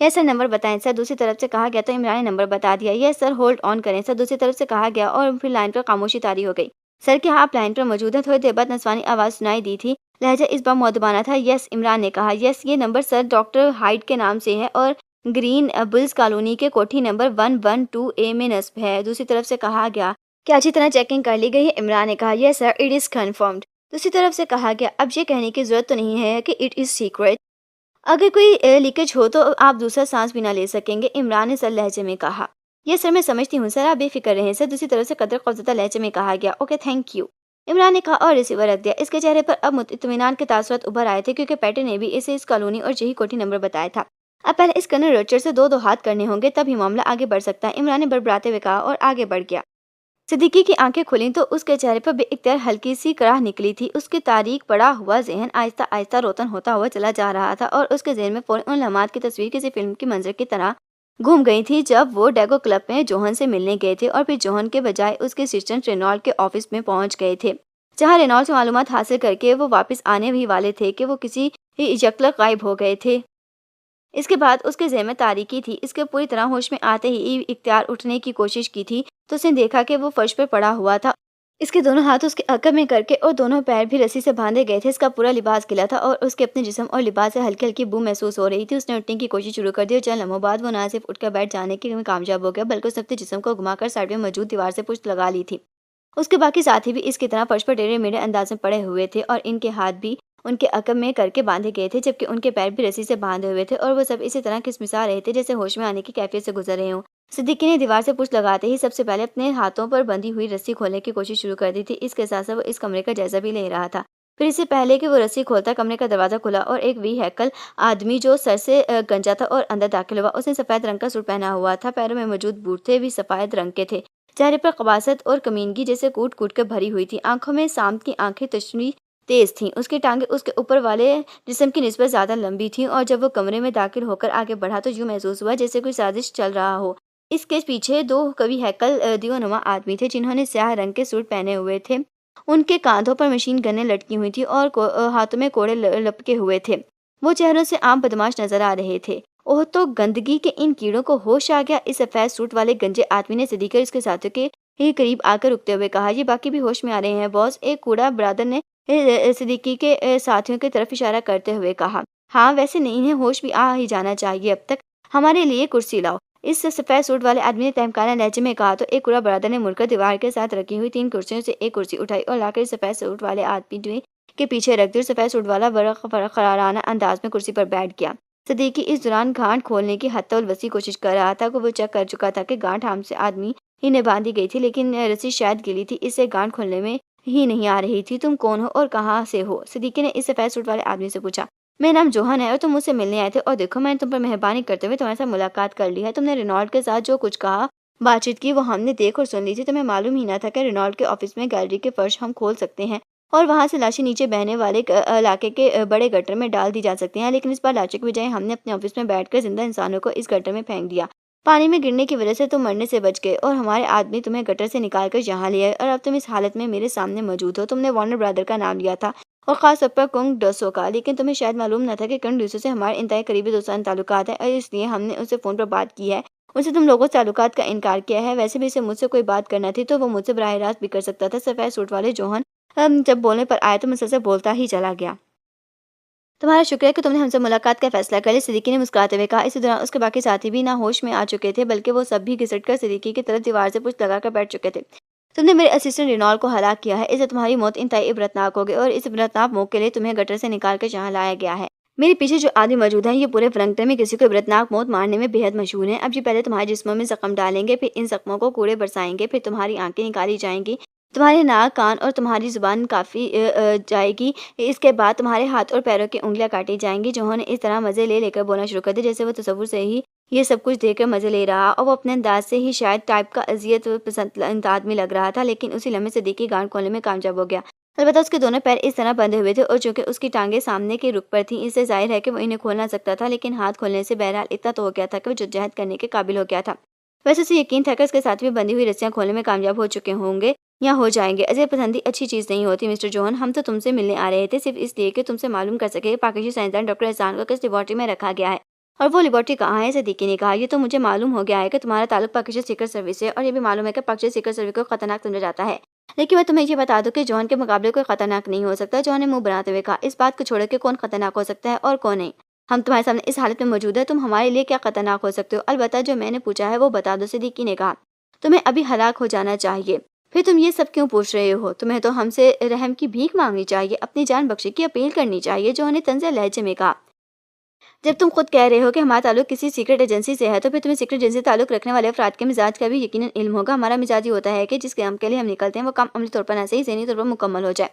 یس سر نمبر بتائیں سر، دوسری طرف سے کہا گیا تو عمران نے نمبر بتا دیا۔ یس سر ہولڈ آن کریں سر، دوسری طرف سے کہا گیا اور پھر لائن پر خاموشی طاری ہو گئی۔ سر کیا آپ لائن پر موجود ہیں؟ تھوڑی دیر بعد نسوانی آواز سنائی دی تھی، لہجہ اس بار مؤدبانہ تھا۔ یس عمران نے کہا۔ یس یہ نمبر سر ڈاکٹر ہائٹ کے نام سے ہے اور گرین بلز کالونی کے کوٹھی نمبر 112A میں نصب ہے۔ دوسری طرف سے کہا گیا کیا اچھی طرح چیکنگ کر لی گئی ہے؟ عمران نے کہا یس سر اٹ از کنفرمڈ۔ دوسری طرف سے کہا گیا اب یہ کہنے کی ضرورت تو نہیں ہے کہ اٹ از سیکرٹ، اگر کوئی لیکیج ہو تو آپ دوسرا سانس بھی نہ لے سکیں گے، عمران نے سر لہجے میں کہا۔ یہ سر میں سمجھتی ہوں سر، آپ بے فکر رہیں سر، دوسری طرف سے قدر خوفزدہ لہجے میں کہا گیا۔ اوکے تھینک یو، عمران نے کہا اور ریسیور رکھ دیا۔ اس کے چہرے پر اب اطمینان کے تاثرات ابھر آئے تھے کیونکہ پیٹر نے بھی اسے اس کالونی اور یہی کوٹھی نمبر بتایا تھا۔ اب پہلے اس کرنل رچر سے دو ہاتھ کرنے ہوں گے تب ہی معاملہ آگے بڑھ سکتا ہے، عمران نے بڑبڑاتے ہوئے کہا اور آگے بڑھ گیا۔ صدیقی کی آنکھیں کھلیں تو اس کے چہرے پر بے اختیار ہلکی سی کراہ نکلی تھی۔ اس کے تاریک پڑا ہوا ذہن آہستہ آہستہ روتن ہوتا ہوا چلا جا رہا تھا اور اس کے ذہن میں فوراً ان لمحات کی تصویر کسی فلم کی منظر کی طرح گھوم گئی تھی جب وہ ڈیگو کلب میں جوہن سے ملنے گئے تھے اور پھر جوہن کے بجائے اس کے اسسٹنٹ رینالڈ کے آفس میں پہنچ گئے تھے، جہاں رینالڈ سے معلومات حاصل کر کے وہ واپس آنے ہی والے تھے کہ وہ کسی یکلق غائب ہو گئے تھے۔ اس کے بعد اس کے ذہن میں تاریکی تھی۔ اس کے پوری طرح ہوش میں آتے ہی اختیار اٹھنے کی کوشش کی تھی تو اس نے دیکھا کہ وہ فرش پر پڑا ہوا تھا، اس کے دونوں ہاتھ اس کے عقب میں کر کے اور دونوں پیر بھی رسی سے باندھے گئے تھے۔ اس کا پورا لباس گلا تھا اور اس کے اپنے جسم اور لباس سے ہلکی ہلکی بو محسوس ہو رہی تھی۔ اس نے اٹھنے کی کوشش شروع کر دی اور چند لمحوں بعد وہ نہ صرف اٹھ کر بیٹھ جانے کے میں کامیاب ہو گیا بلکہ اس نے اپنے جسم کو گھما کر سائڈ میں موجود دیوار سے پشت لگا لی تھی۔ اس کے باقی ساتھی بھی اس کی طرح فرش پر ٹیڑھے میڑھے انداز میں پڑے ہوئے تھے اور ان کے ہاتھ بھی ان کے عقب میں کر کے باندھے گئے تھے جبکہ ان کے پیر بھی رسی سے باندھے ہوئے تھے اور وہ سب اسی طرح کسمسا رہے تھے جیسے ہوش میں آنے کی کیفیت سے گزر رہے ہوں۔ صدیقی نے دیوار سے پشت لگاتے ہی سب سے پہلے اپنے ہاتھوں پر بندھی ہوئی رسی کھولنے کی کوشش شروع کر دی تھی۔ اس کے ساتھ ساتھ وہ اس کمرے کا جائزہ بھی لے رہا تھا۔ پھر اس سے پہلے کہ وہ رسی کھولتا کمرے کا دروازہ کھلا اور ایک وی ہیکل آدمی جو سر سے گنجا تھا اور اندر داخل ہوا۔ اس نے سفید رنگ کا سوٹ پہنا ہوا تھا، پیروں میں موجود بوٹ تھے بھی سفید رنگ کے تھے، چہرے پر قباست اور کمینگی جیسے کوٹ کوٹ کر بھری ہوئی تھی، آنکھوں میں سامت کی آنکھیں تشنی تیز تھیں، اس کی ٹانگیں اس کے اوپر والے جسم کی نسبت زیادہ لمبی تھیں اور جب وہ کمرے میں داخل ہو کر آگے بڑھا تو یوں محسوس ہوا جیسے کوئی سازش چل رہا ہو۔ اس کے پیچھے دو کبھی ہیکل دیو نما آدمی تھے جنہوں نے سیاہ رنگ کے سوٹ پہنے ہوئے تھے، ان کے کاندھوں پر مشین گنیں لٹکی ہوئی تھی اور ہاتھوں میں کوڑے لپکے ہوئے تھے، وہ چہروں سے عام بدماش نظر آ رہے تھے۔ اوہ تو گندگی کے ان کیڑوں کو ہوش آ گیا، اس سفید سوٹ والے گنجے آدمی نے صدیقہ اور اس کے ساتھیوں کے ہی قریب آ کر رکتے ہوئے کہا۔ یہ باقی بھی ہوش میں آ رہے ہیں باس، ایک کوڑا برادر نے صدیقی کے ساتھیوں کی طرف اشارہ کرتے ہوئے کہا۔ ہاں ویسے نہیں ہے، ہوش بھی آ ہی جانا چاہیے اب تک، ہمارے لیے کرسی لاؤ، اس سفید سوٹ والے آدمی نے تہمکارانہ لہجے میں کہا تو ایک کوڑا برادر نے مڑ کر دیوار کے ساتھ رکھی ہوئی 3 کرسیوں سے ایک کرسی اٹھائی اور لا کر سفید سوٹ والے آدمی کے پیچھے رکھ دی اور سفید سوٹ والا برقرارانہ انداز میں کرسی پر بیٹھ گیا۔ صدیقی اس دوران گانٹھ کھولنے کی حتی الوسیع کوشش کر رہا تھا کہ وہ چیک کر چکا تھا کہ گانٹھ ہم سے آدمی ہی نے باندھی گئی تھی لیکن رسی شاید گلی تھی، اس سے گانٹھ کھولنے میں ہی نہیں آ رہی تھی۔ تم کون ہو اور کہاں سے ہو؟ صدیقی نے اس سفید سوٹ والے آدمی سے پوچھا۔ میرا نام جوہن ہے اور تم مجھ سے ملنے آئے تھے اور دیکھو میں نے تم پر مہربانی کرتے ہوئے تمہارے ساتھ ملاقات کر لی ہے۔ تم نے رینالڈ کے ساتھ جو کچھ کہا بات چیت کی وہ ہم نے دیکھ اور سن لی تھی، تمہیں معلوم ہی نہ تھا کہ رینالڈ کے آفس میں گیلری کے فرش ہم کھول سکتے ہیں اور وہاں سے لاشیں نیچے بہنے والے علاقے کے بڑے گٹر میں ڈال دی جا سکتی ہیں، لیکن اس بار لاشوں کے بجائے ہم نے اپنے آفس میں بیٹھ کر زندہ انسانوں کو اس گٹر میں پھینک دیا۔ پانی میں گرنے کی وجہ سے تم مرنے سے بچ گئے اور ہمارے آدمی تمہیں گٹر سے نکال کر یہاں لے آئے اور اب تم اس حالت میں میرے سامنے موجود ہو۔ تم نے وارنر برادر کا نام لیا تھا اور خاص طور پر کنگ ڈوسو کا، لیکن تمہیں شاید معلوم نہ تھا کہ کنگ ڈوسو سے ہمارے انتہائی قریبی دوستانہ تعلقات ہیں اور اس لیے ہم نے اس سے فون پر بات کی ہے، اس سے تم لوگوں سے تعلقات کا انکار کیا ہے۔ ویسے بھی اسے مجھ سے کوئی بات کرنا تھی تو وہ مجھ سے براہ راست بھی کر سکتا تھا۔ سفید سوٹ والے جوہن جب بولنے پر آیا تو مسلسل بولتا ہی چلا گیا۔ تمہارا شکریہ کہ تم نے ہم سے ملاقات کا فیصلہ کر لیا، صدیقی نے مسکراتے ہوئے کہا۔ اسی دوران اس کے باقی ساتھی بھی نہ ہوش میں آ چکے تھے بلکہ وہ سب بھی گھسٹ کر صدیقی کی طرف دیوار سے پشت لگا کر بیٹھ چکے تھے۔ تم نے میرے اسسٹنٹ رینالڈ کو ہلاک کیا ہے، اس سے تمہاری موت انتہائی عبرتناک ہوگی اور اس عبرتناک موت کے لیے تمہیں گٹر سے نکال کر یہاں لایا گیا ہے۔ میرے پیچھے جو آدمی موجود ہیں یہ پورے فرنگٹن میں کسی کو عبرتناک موت مارنے میں بے حد مشہور ہیں۔ اب یہ پہلے تمہارے جسموں میں زخم ڈالیں گے، پھر ان زخموں کو کوڑے برسائیں گے، پھر تمہاری آنکھیں نکالی جائیں گی، تمہارے ناک، کان اور تمہاری زبان کافی جائے گی، اس کے بعد تمہارے ہاتھ اور پیروں کی انگلیاں کاٹی جائیں گی۔ جوہن نے اس طرح مزے لے کر بولنا شروع کر دیا جیسے وہ تصور سے ہی یہ سب کچھ دیکھ کر مزے لے رہا اور وہ اپنے انداز سے ہی شاید ٹائپ کا اذیت پسند آدمی لگ رہا تھا، لیکن اسی لمحے صدیقی گانٹھ کھولنے میں کامیاب ہو گیا۔ البتہ اس کے دونوں پیر اس طرح بندھے ہوئے تھے اور چونکہ اس کی ٹانگیں سامنے کے رخ پر تھیں اس سے ظاہر ہے کہ وہ انہیں کھول نہ سکتا تھا، لیکن ہاتھ کھولنے سے بہرحال اتنا تو ہو گیا تھا کہ وہ جدوجہد کرنے کے قابل ہو گیا تھا۔ ویسے اسے یقین تھا کہ اس کے ساتھ بھی بندھی ہوئی رسیاں کھولنے میں کامیاب ہو چکے ہوں گے یا ہو جائیں گے۔ اذیت پسندی اچھی چیز نہیں ہوتی مسٹر جوہن، ہم تو تم سے ملنے آ رہے تھے صرف اس لیے کہ تم سے معلوم کر سکے کہ پاکیزی سائنسدان ڈاکٹر احسان کو کس لیبارٹری میں رکھا گیا ہے اور وہ لیبارٹری کہاں ہے؟ صدیقی نے کہا، یہ تو مجھے معلوم ہو گیا ہے کہ تمہارا تعلق پاکستان سیکرٹ سروس سے، اور یہ بھی معلوم ہے کہ پاکستان سیکرٹ سروس کو خطرناک سمجھا جاتا ہے، لیکن میں تمہیں یہ بتا دوں کہ جوہن کے مقابلے کوئی خطرناک نہیں ہو سکتا۔ جوہن نے منہ بناتے ہوئے کہا، اس بات کو چھوڑو کہ کون خطرناک ہو سکتا ہے اور کون نہیں، ہم تمہارے سامنے اس حالت میں موجود ہے، تم ہمارے لیے کیا خطرناک ہو سکتے ہو؟ البتہ جو میں نے پوچھا ہے وہ بتا دو، صدیقی نے کہا۔ تمہیں ابھی ہلاک ہو جانا چاہیے، پھر تم یہ سب کیوں پوچھ رہے ہو؟ تمہیں تو ہم سے رحم کی بھیک مانگنی چاہیے، اپنی جان بخشی کی اپیل کرنی چاہیے، جوہن نے طنزیہ لہجے میں کہا۔ جب تم خود کہہ رہے ہو کہ ہمارا تعلق کسی سیکرٹ ایجنسی سے ہے، تو پھر تمہیں سیکرٹ ایجنسی سے تعلق رکھنے والے افراد کے مزاج کا بھی یقیناً علم ہوگا۔ ہمارا مزاج یہ ہوتا ہے کہ جس کام کے لیے ہم نکلتے ہیں وہ کام عملی طور پر نہ صحیح ذہنی طور پر مکمل ہو جائے۔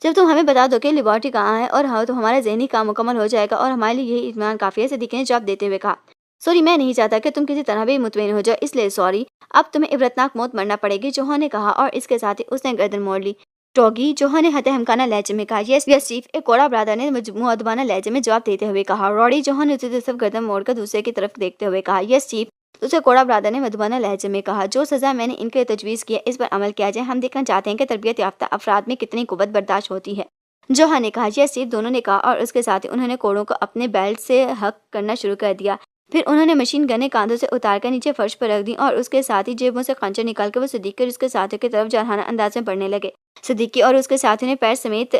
جب تم ہمیں بتا دو کہ لیبارٹری کہاں ہے اور تو ہمارا ذہنی کام مکمل ہو جائے گا اور ہمارے لیے یہی اطمینان کافی ہے، صدیقی نے جواب دیتے ہوئے کہا۔ سوری، میں نہیں چاہتا کہ تم کسی طرح بھی مطمئن ہو جاؤ، اس لیے سوری، اب تمہیں عبرتناک موت مرنا پڑے گی، جوہن نے کہا، اور اس کے ساتھ ہی اس نے گردن موڑ لی۔ ٹوگی، جوہن نے ہمکانہ لہجے میں کہا۔ یس چیف، ایک کوڑا برادر نے مؤدبانہ لہجے میں جواب دیتے ہوئے کہا۔ روڈی، جوہن نے اسی طرف گردن موڑ کر دوسرے کی طرف دیکھتے ہوئے کہا۔ یس چیف، دوسرے کوڑا برادر نے مؤدبانہ لہجے میں کہا۔ جو سزا میں نے ان کے لیے تجویز کی ہے اس پر عمل کیا جائے، ہم دیکھنا چاہتے ہیں کہ تربیت یافتہ افراد میں کتنی قوت برداشت ہوتی ہے، جوہن نے کہا۔ یس چیف، دونوں نے کہا، اور اس کے ساتھ ہی انہوں نے کوڑوں کو اپنے بیلٹ سے ہک کرنا شروع کر دیا۔ پھر انہوں نے مشین گنیں کاندھوں سے اتار کر نیچے فرش پر رکھ دیں، اور اس کے ساتھ ہی جیبوں سے خنجر نکال کر وہ صدیقی اور اس کے ساتھیوں کی طرف جارحانہ انداز میں بڑھنے لگے۔ صدیقی اور اس کے ساتھیوں نے پیر سمیت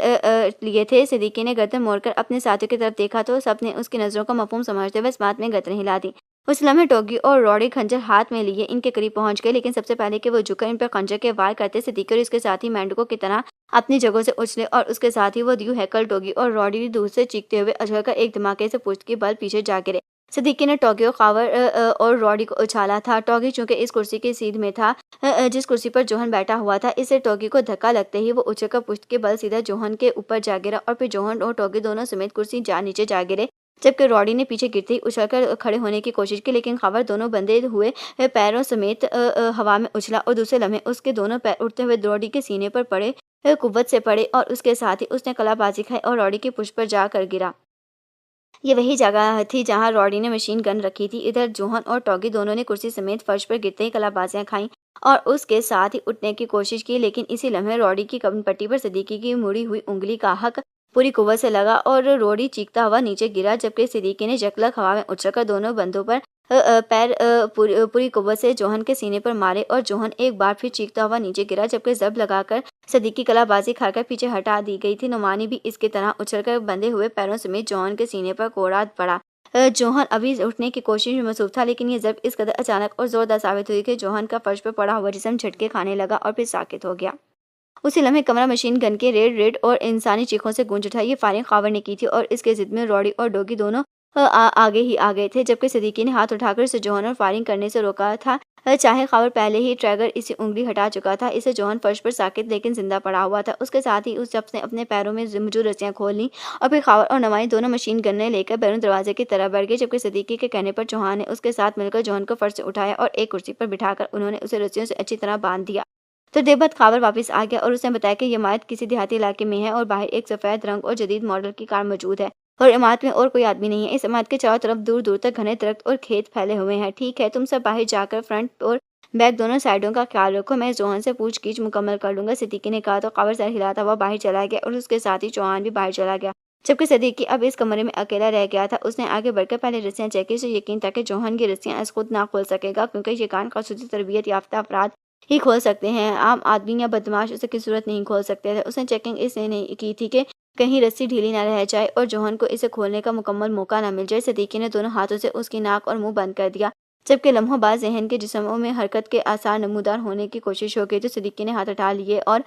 لیے تھے۔ صدیقی نے گردن موڑ کر اپنے ساتھیوں کی طرف دیکھا تو سب نے اس کی نظروں کا مفہوم سمجھتے ہوئے اس بات میں گردنیں ہلا دیں۔ اس لمحے ٹوگی اور روڈی خنجر ہاتھ میں لیے ان کے قریب پہنچ گئے، لیکن سب سے پہلے کہ وہ جھک کر ان پر خنجر کے وار کرتے، صدیقی اور اس کے ساتھی مینڈکوں کی طرح اپنی جگہوں سے اچھلے، اور اس کے ساتھ ہی وہ دیو ہیکل ٹوگی اور روڈی دور سے چیختے ہوئے اچھل کر ایک دھماکے سے پشت کے بل پیچھے جا گرے۔ صدیقی نے ٹوگی اور خاور اور روڈی کو اچھالا تھا۔ ٹوگی چونکہ اس کرسی کی سیدھ میں تھا جس کرسی پر جوہن بیٹھا ہوا تھا، اس سے ٹوگی کو دھکا لگتے ہی وہ اچھل کر پشت کے بل سیدھا جوہن کے اوپر جا گرا، اور پھر جوہن اور ٹوگی دونوں سمیت کرسی نیچے جا گرے، جبکہ روڈی نے پیچھے گرتے ہی اچھل کر کھڑے ہونے کی کوشش کی، لیکن خاور دونوں بندھے ہوئے پیروں سمیت ہوا میں اچھلا، اور دوسرے لمحے اس کے دونوں پیر اٹھتے ہوئے روڈی کے سینے پر پڑے، قوت سے پڑے، اور اس کے ساتھ ہی اس نے کلا بازی کھائی اور روڈی کی پشت پر جا کر گرا۔ یہ وہی جگہ تھی جہاں روڈی نے مشین گن رکھی تھی۔ ادھر جوہن اور ٹوگی دونوں نے کرسی سمیت فرش پر گرتے ہی کلا بازیاں کھائیں اور اس کے ساتھ ہی اٹھنے کی کوشش کی، لیکن اسی لمحے روڈی کی کمر پٹی پر صدیقی کی مڑی ہوئی انگلی کا حق پوری قوت سے لگا اور روڈی چیختا ہوا نیچے گرا، جبکہ صدیقی نے جکلک ہوا میں اچھل کر دونوں بندوں پر پیر پوری قوت سے جوہن کے سینے پر مارے، اور جوہن ایک بار پھر چیختا ہوا نیچے گرا، جبکہ ضرب لگا کر صدیقی کلا بازی کھا کر پیچھے ہٹا دی گئی تھی۔ نعمانی بھی اس کی طرح اچھل کر بندھے ہوئے پیروں سمیت جوہن کے سینے پر کوڑا پڑا۔ جوہن ابھی اٹھنے کی کوشش میں مصروف تھا، لیکن یہ ضرب اس قدر اچانک اور زوردار ثابت ہوئی کہ جوہن کا فرش پر پڑا ہوا جسم جھٹکے کھانے لگا اور پھر ساکت ہو گیا۔ اسی لمحے کمرہ مشین گن کے ریڈ ریڈ اور انسانی چیخوں سے گونج اٹھا۔ یہ فائرنگ خاور نے کی تھی اور اس کے ضد میں روڈی اور ٹوگی دونوں آگے ہی آ گئے تھے، جبکہ صدیقی نے ہاتھ اٹھا کر اسے جوہن اور فائرنگ کرنے سے روکا تھا۔ چاہے خاور پہلے ہی ٹریگر اسی انگلی ہٹا چکا تھا، اسے جوہن فرش پر ساکت لیکن زندہ پڑا ہوا تھا۔ اس کے ساتھ ہی اس شخص نے اپنے پیروں میں موجود رسیاں کھول لیں، اور پھر خاور اور نعمانی دونوں مشین گنیں لے کر بیرون دروازے کی طرف بڑھ گئے، جبکہ صدیقی کے کہنے پر چوہان نے اس کے ساتھ مل کر جوہن کو فرش سے اٹھایا اور ایک کرسی پر بٹھا کر انہوں نے اسے رسیوں سے اچھی طرح باندھ دیا۔ تو دیر بعد خاور واپس آ گیا اور اس نے بتایا کہ یہ عمارت کسی دیہاتی علاقے میں ہے اور باہر ایک سفید رنگ اور جدید ماڈل کی کار موجود ہے، اور عمارت میں اور کوئی آدمی نہیں ہے۔ اس عمارت کے چاروں طرف دور دور تک گھنے درخت اور کھیت پھیلے ہوئے ہیں۔ ٹھیک ہے، تم سب باہر جا کر فرنٹ اور بیک دونوں سائڈوں کا خیال رکھو، میں جوہن سے پوچھ گچھ مکمل کر لوں گا، صدیقی نے کہا۔ تو خاور سر ہلاتا ہوا باہر چلا گیا اور اس کے ساتھ ہی چوہان بھی باہر چلا گیا، جبکہ صدیقی اب اس کمرے میں اکیلا رہ گیا تھا۔ اس نے آگے بڑھ کر پہلے رسیاں چیک کی، اسے یقین تھا کہ جوہن کی رسیاں از خود نہ کھول سکے گا، کیونکہ یہ کان خصوصی تربیت یافتہ افراد ہی کھول سکتے ہیں، عام آدمی یا بدماش اسے کی صورت نہیں کھول سکتے تھے۔ اس نے چیکنگ اس لیے نہیں کی تھی کہ کہیں رسی ڈھیلی نہ رہ جائے اور جوہن کو اسے کھولنے کا مکمل موقع نہ مل جائے۔ صدیقی نے دونوں ہاتھوں سے اس کی ناک اور منہ بند کر دیا، جبکہ لمحوں بعد ذہن کے جسموں میں حرکت کے آثار نمودار ہونے کی کوشش ہو گئی۔ تو صدیقی نے ہاتھ اٹھا لیے اور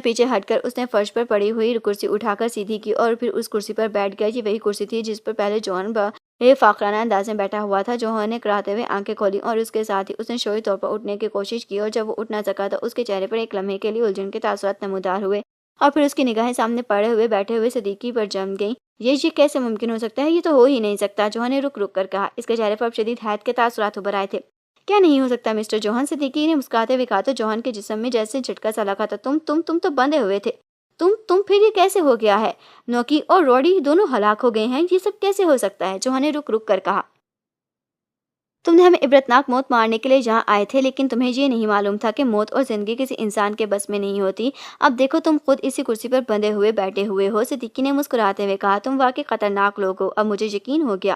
پیچھے ہٹ کر اس نے فرش پر پڑی ہوئی کرسی اٹھا کر سیدھی کی اور پھر اس کرسی پر بیٹھ گیا۔ یہ وہی کرسی تھی جس پر پہلے جوہن فاقرانہ انداز میں بیٹھا ہوا تھا۔ جوہن نے کراہتے ہوئے آنکھیں کھولیں اور اس کے ساتھ ہی اس نے شعوری طور پر اٹھنے کی کوشش کی، اور جب وہ اٹھ نہ سکا تو اس کے چہرے پر ایک لمحے کے لیے الجھن کے تاثرات نمودار ہوئے، اور پھر اس کی نگاہیں سامنے پڑے ہوئے بیٹھے ہوئے صدیقی پر جم گئیں۔ یہ کیسے ممکن ہو سکتا ہے؟ یہ تو ہو ہی نہیں سکتا، جوہن نے رک رک کر کہا۔ اس کے چہرے پر اب شدید حیرت کے تاثرات ابھر آئے تھے۔ کیا نہیں ہو سکتا مسٹر جوہن؟ صدیقی نے مسکراتے ہوئے کہا۔ تو جوہن کے جسم میں جیسے جھٹکا سا لگا تھا۔ تم تو بندھے ہوئے تھے، تم پھر یہ کیسے ہو گیا ہے؟ نوکی اور روڈی دونوں ہلاک ہو گئے ہیں، یہ سب کیسے ہو سکتا ہے؟ جوہن نے رک رک کر کہا۔ تم نے ہمیں عبرتناک موت مارنے کے لیے یہاں آئے تھے، لیکن تمہیں یہ نہیں معلوم تھا کہ موت اور زندگی کسی انسان کے بس میں نہیں ہوتی۔ اب دیکھو، تم خود اسی کرسی پر بندھے ہوئے بیٹھے ہوئے ہو، صدیقی نے مسکراتے ہوئے کہا۔ تم واقعی خطرناک لوگ ہو، اب مجھے یقین ہو گیا۔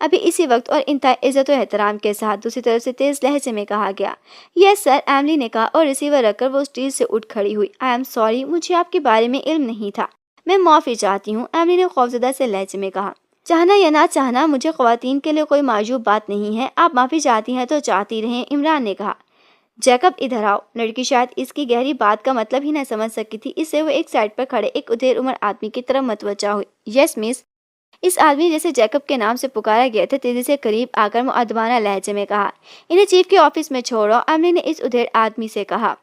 ابھی اسی وقت اور انتہائی عزت و احترام کے ساتھ دوسری طرف سے تیز لہجے میں کہا گیا۔ یس سر، ایملی نے کہا اور ریسیور رکھ کر وہ اسٹیج سے اٹھ کھڑی ہوئی۔ آئی ایم سوری، مجھے آپ کے بارے میں علم نہیں تھا، میں معافی چاہتی ہوں، ایملی نے خوفزدہ سے لہجے میں کہا۔ چاہنا یا نہ چاہنا مجھے خواتین کے لیے کوئی معجوب بات نہیں ہے، آپ معافی چاہتی ہیں تو چاہتی رہیں، عمران نے کہا۔ جیکب ادھر آؤ۔ لڑکی شاید اس کی گہری بات کا مطلب ہی نہ سمجھ سکی تھی، اس سے وہ ایک سائڈ پر کھڑے ایک ادھیر عمر آدمی کی طرف متوجہ ہوئی۔ یس مس، اس آدمی جیسے جیکب کے نام سے پکارا گیا تھا تیزی سے قریب آ کر مؤدبانہ لہجے میں کہا۔ انہیں چیف کے آفس میں چھوڑو، ایملی نے اس ادھیر آدمی سے کہا۔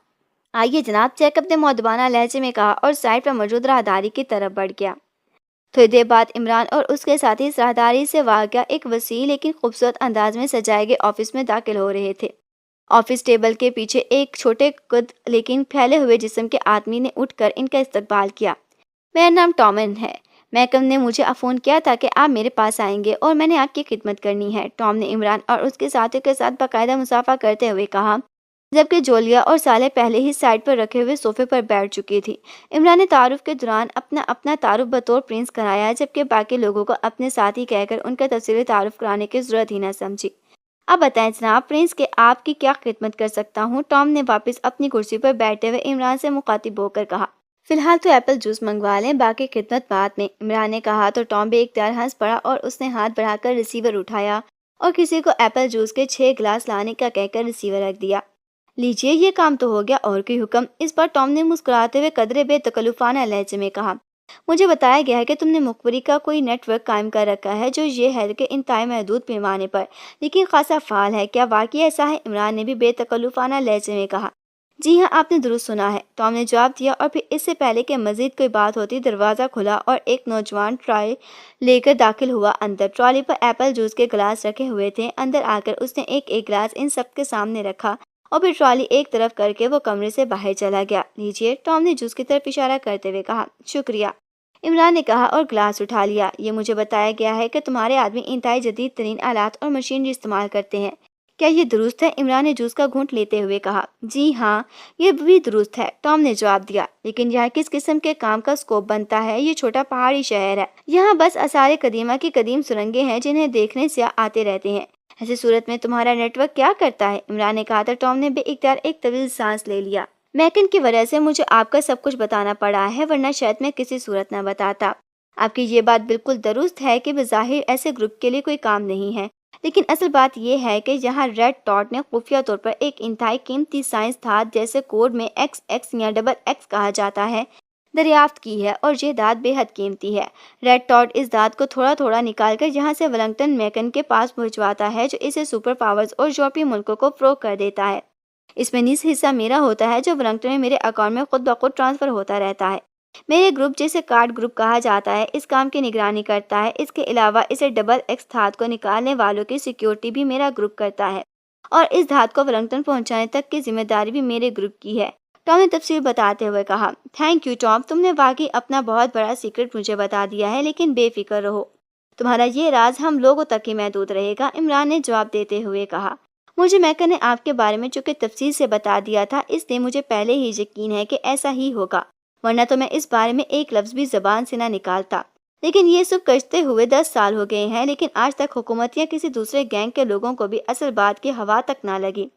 آئیے جناب، جیکب نے مؤدبانہ لہجے میں کہا اور سائڈ پر موجود راہداری کی طرف بڑھ گیا۔ تھوڑی دیر بعد عمران اور اس کے ساتھی اس راہداری سے واقع ایک وسیع لیکن خوبصورت انداز میں سجائے گئے آفس میں داخل ہو رہے تھے۔ آفس ٹیبل کے پیچھے ایک چھوٹے قد لیکن پھیلے ہوئے جسم کے آدمی نے اٹھ کر ان کا استقبال کیا۔ میرا نام ٹامن ہے، میکم نے مجھے فون کیا تھا کہ آپ میرے پاس آئیں گے اور میں نے آپ کی خدمت کرنی ہے، ٹام نے عمران اور اس کے ساتھیوں کے ساتھ باقاعدہ مصافحہ کرتے ہوئے کہا، جبکہ جولیا اور صالح پہلے ہی سائڈ پر رکھے ہوئے صوفے پر بیٹھ چکی تھی۔ عمران نے تعارف کے دوران اپنا تعارف بطور پرنس کرایا، جبکہ باقی لوگوں کو اپنے ساتھی کہہ کر ان کا تفصیلی تعارف کرانے کی ضرورت ہی نہ سمجھی۔ اب بتائیں جناب پرنس کہ آپ کی کیا خدمت کر سکتا ہوں، ٹام نے واپس اپنی کرسی پر بیٹھے ہوئے عمران سے مخاطب ہو کر کہا۔ فی الحال تو ایپل جوس منگوا لیں، باقی خدمت بعد میں، عمران نے کہا تو ٹام بھی اختیار ہنس پڑا اور اس نے ہاتھ بڑھا کر ریسیور اٹھایا اور کسی کو ایپل جوس کے 6 گلاس لانے کا کہہ کر ریسیور رکھ دیا۔ لیجئے، یہ کام تو ہو گیا، اور کوئی حکم؟ اس پر ٹام نے مسکراتے ہوئے قدرے بے تکلفانہ لہجے میں کہا۔ مجھے بتایا گیا ہے کہ تم نے مخبری کا کوئی نیٹ ورک قائم کر رکھا ہے جو یہ ہے کہ انتہائی محدود پیمانے پر لیکن خاصا فعال ہے، کیا واقعی ایسا ہے؟ عمران نے بھی بے تکلفانہ لہجے میں کہا۔ جی ہاں، آپ نے درست سنا ہے، ٹام نے جواب دیا، اور پھر اس سے پہلے کہ مزید کوئی بات ہوتی دروازہ کھلا اور ایک نوجوان ٹرالی لے کر داخل ہوا اندر۔ ٹرالی پر ایپل جوس کے گلاس رکھے ہوئے تھے۔ اندر آ کر اس نے ایک ایک گلاس ان سب کے سامنے رکھا اور پھر ٹرالی ایک طرف کر کے وہ کمرے سے باہر چلا گیا۔ لیجئے، ٹام نے جوس کی طرف اشارہ کرتے ہوئے کہا۔ شکریہ، عمران نے کہا اور گلاس اٹھا لیا۔ یہ مجھے بتایا گیا ہے کہ تمہارے آدمی انتہائی جدید ترین آلات اور مشینری استعمال کرتے ہیں، کیا یہ درست ہے؟ عمران نے جوس کا گھونٹ لیتے ہوئے کہا۔ جی ہاں، یہ بھی درست ہے، ٹام نے جواب دیا، لیکن یہاں کس قسم کے کام کا اسکوپ بنتا ہے؟ یہ چھوٹا پہاڑی شہر ہے، یہاں بس آثار قدیمہ کی قدیم سرنگیں ہیں جنہیں دیکھنے سیاح آتے رہتے ہیں۔ ایسی صورت میں تمہارا نیٹ ورک کیا کرتا ہے؟ عمران نے کہا تو ٹام نے بے اختیار ایک طویل سانس لے لیا۔ میکن کی وجہ سے مجھے آپ کا سب کچھ بتانا پڑا ہے، ورنہ شاید میں کسی صورت نہ بتاتا۔ آپ کی یہ بات بالکل درست ہے کہ بظاہر ایسے گروپ کے لیے کوئی کام نہیں ہے، لیکن اصل بات یہ ہے کہ یہاں ریڈ ڈاٹ نے خفیہ طور پر ایک انتہائی قیمتی سائنس دھات جیسے کوڈ میں XX یا XX کہا جاتا ہے دریافت کی ہے، اور یہ دھات بے حد قیمتی ہے۔ ریڈ ڈاٹ اس دھات کو تھوڑا تھوڑا نکال کر یہاں سے ولنگٹن میکن کے پاس پہنچواتا ہے، جو اسے سپر پاورز اور یورپی ملکوں کو فروخت کر دیتا ہے۔ اس میں نصف حصہ میرا ہوتا ہے جو ولنگٹن میں میرے اکاؤنٹ میں خود بخود ٹرانسفر ہوتا رہتا ہے۔ میرے گروپ، جسے کارڈ گروپ کہا جاتا ہے، اس کام کی نگرانی کرتا ہے۔ اس کے علاوہ اسے XX دھات کو نکالنے والوں کی سیکیورٹی بھی میرا گروپ کرتا ہے، اور اس دھات کو ولنگٹن پہنچانے تک کی ذمہ داری بھی میرے گروپ کی ہے، ٹام نے تفصیل بتاتے ہوئے کہا۔ تھینک یو ٹام، تم نے واقعی اپنا بہت بڑا سیکرٹ مجھے بتا دیا ہے، لیکن بے فکر رہو، تمہارا یہ راز ہم لوگوں تک ہی محدود رہے گا، عمران نے جواب دیتے ہوئے کہا۔ مجھے میکن نے آپ کے بارے میں چونکہ تفصیل سے بتا دیا تھا، اس لیے مجھے پہلے ہی یقین ہے کہ ایسا ہی ہوگا، ورنہ تو میں اس بارے میں ایک لفظ بھی زبان سے نہ نکالتا۔ لیکن یہ سب کرتے ہوئے 10 سال ہو گئے ہیں، لیکن آج تک حکومت یا کسی دوسرے گینگ کے لوگوں کو بھی اصل بات کی ہوا تک نہ لگی۔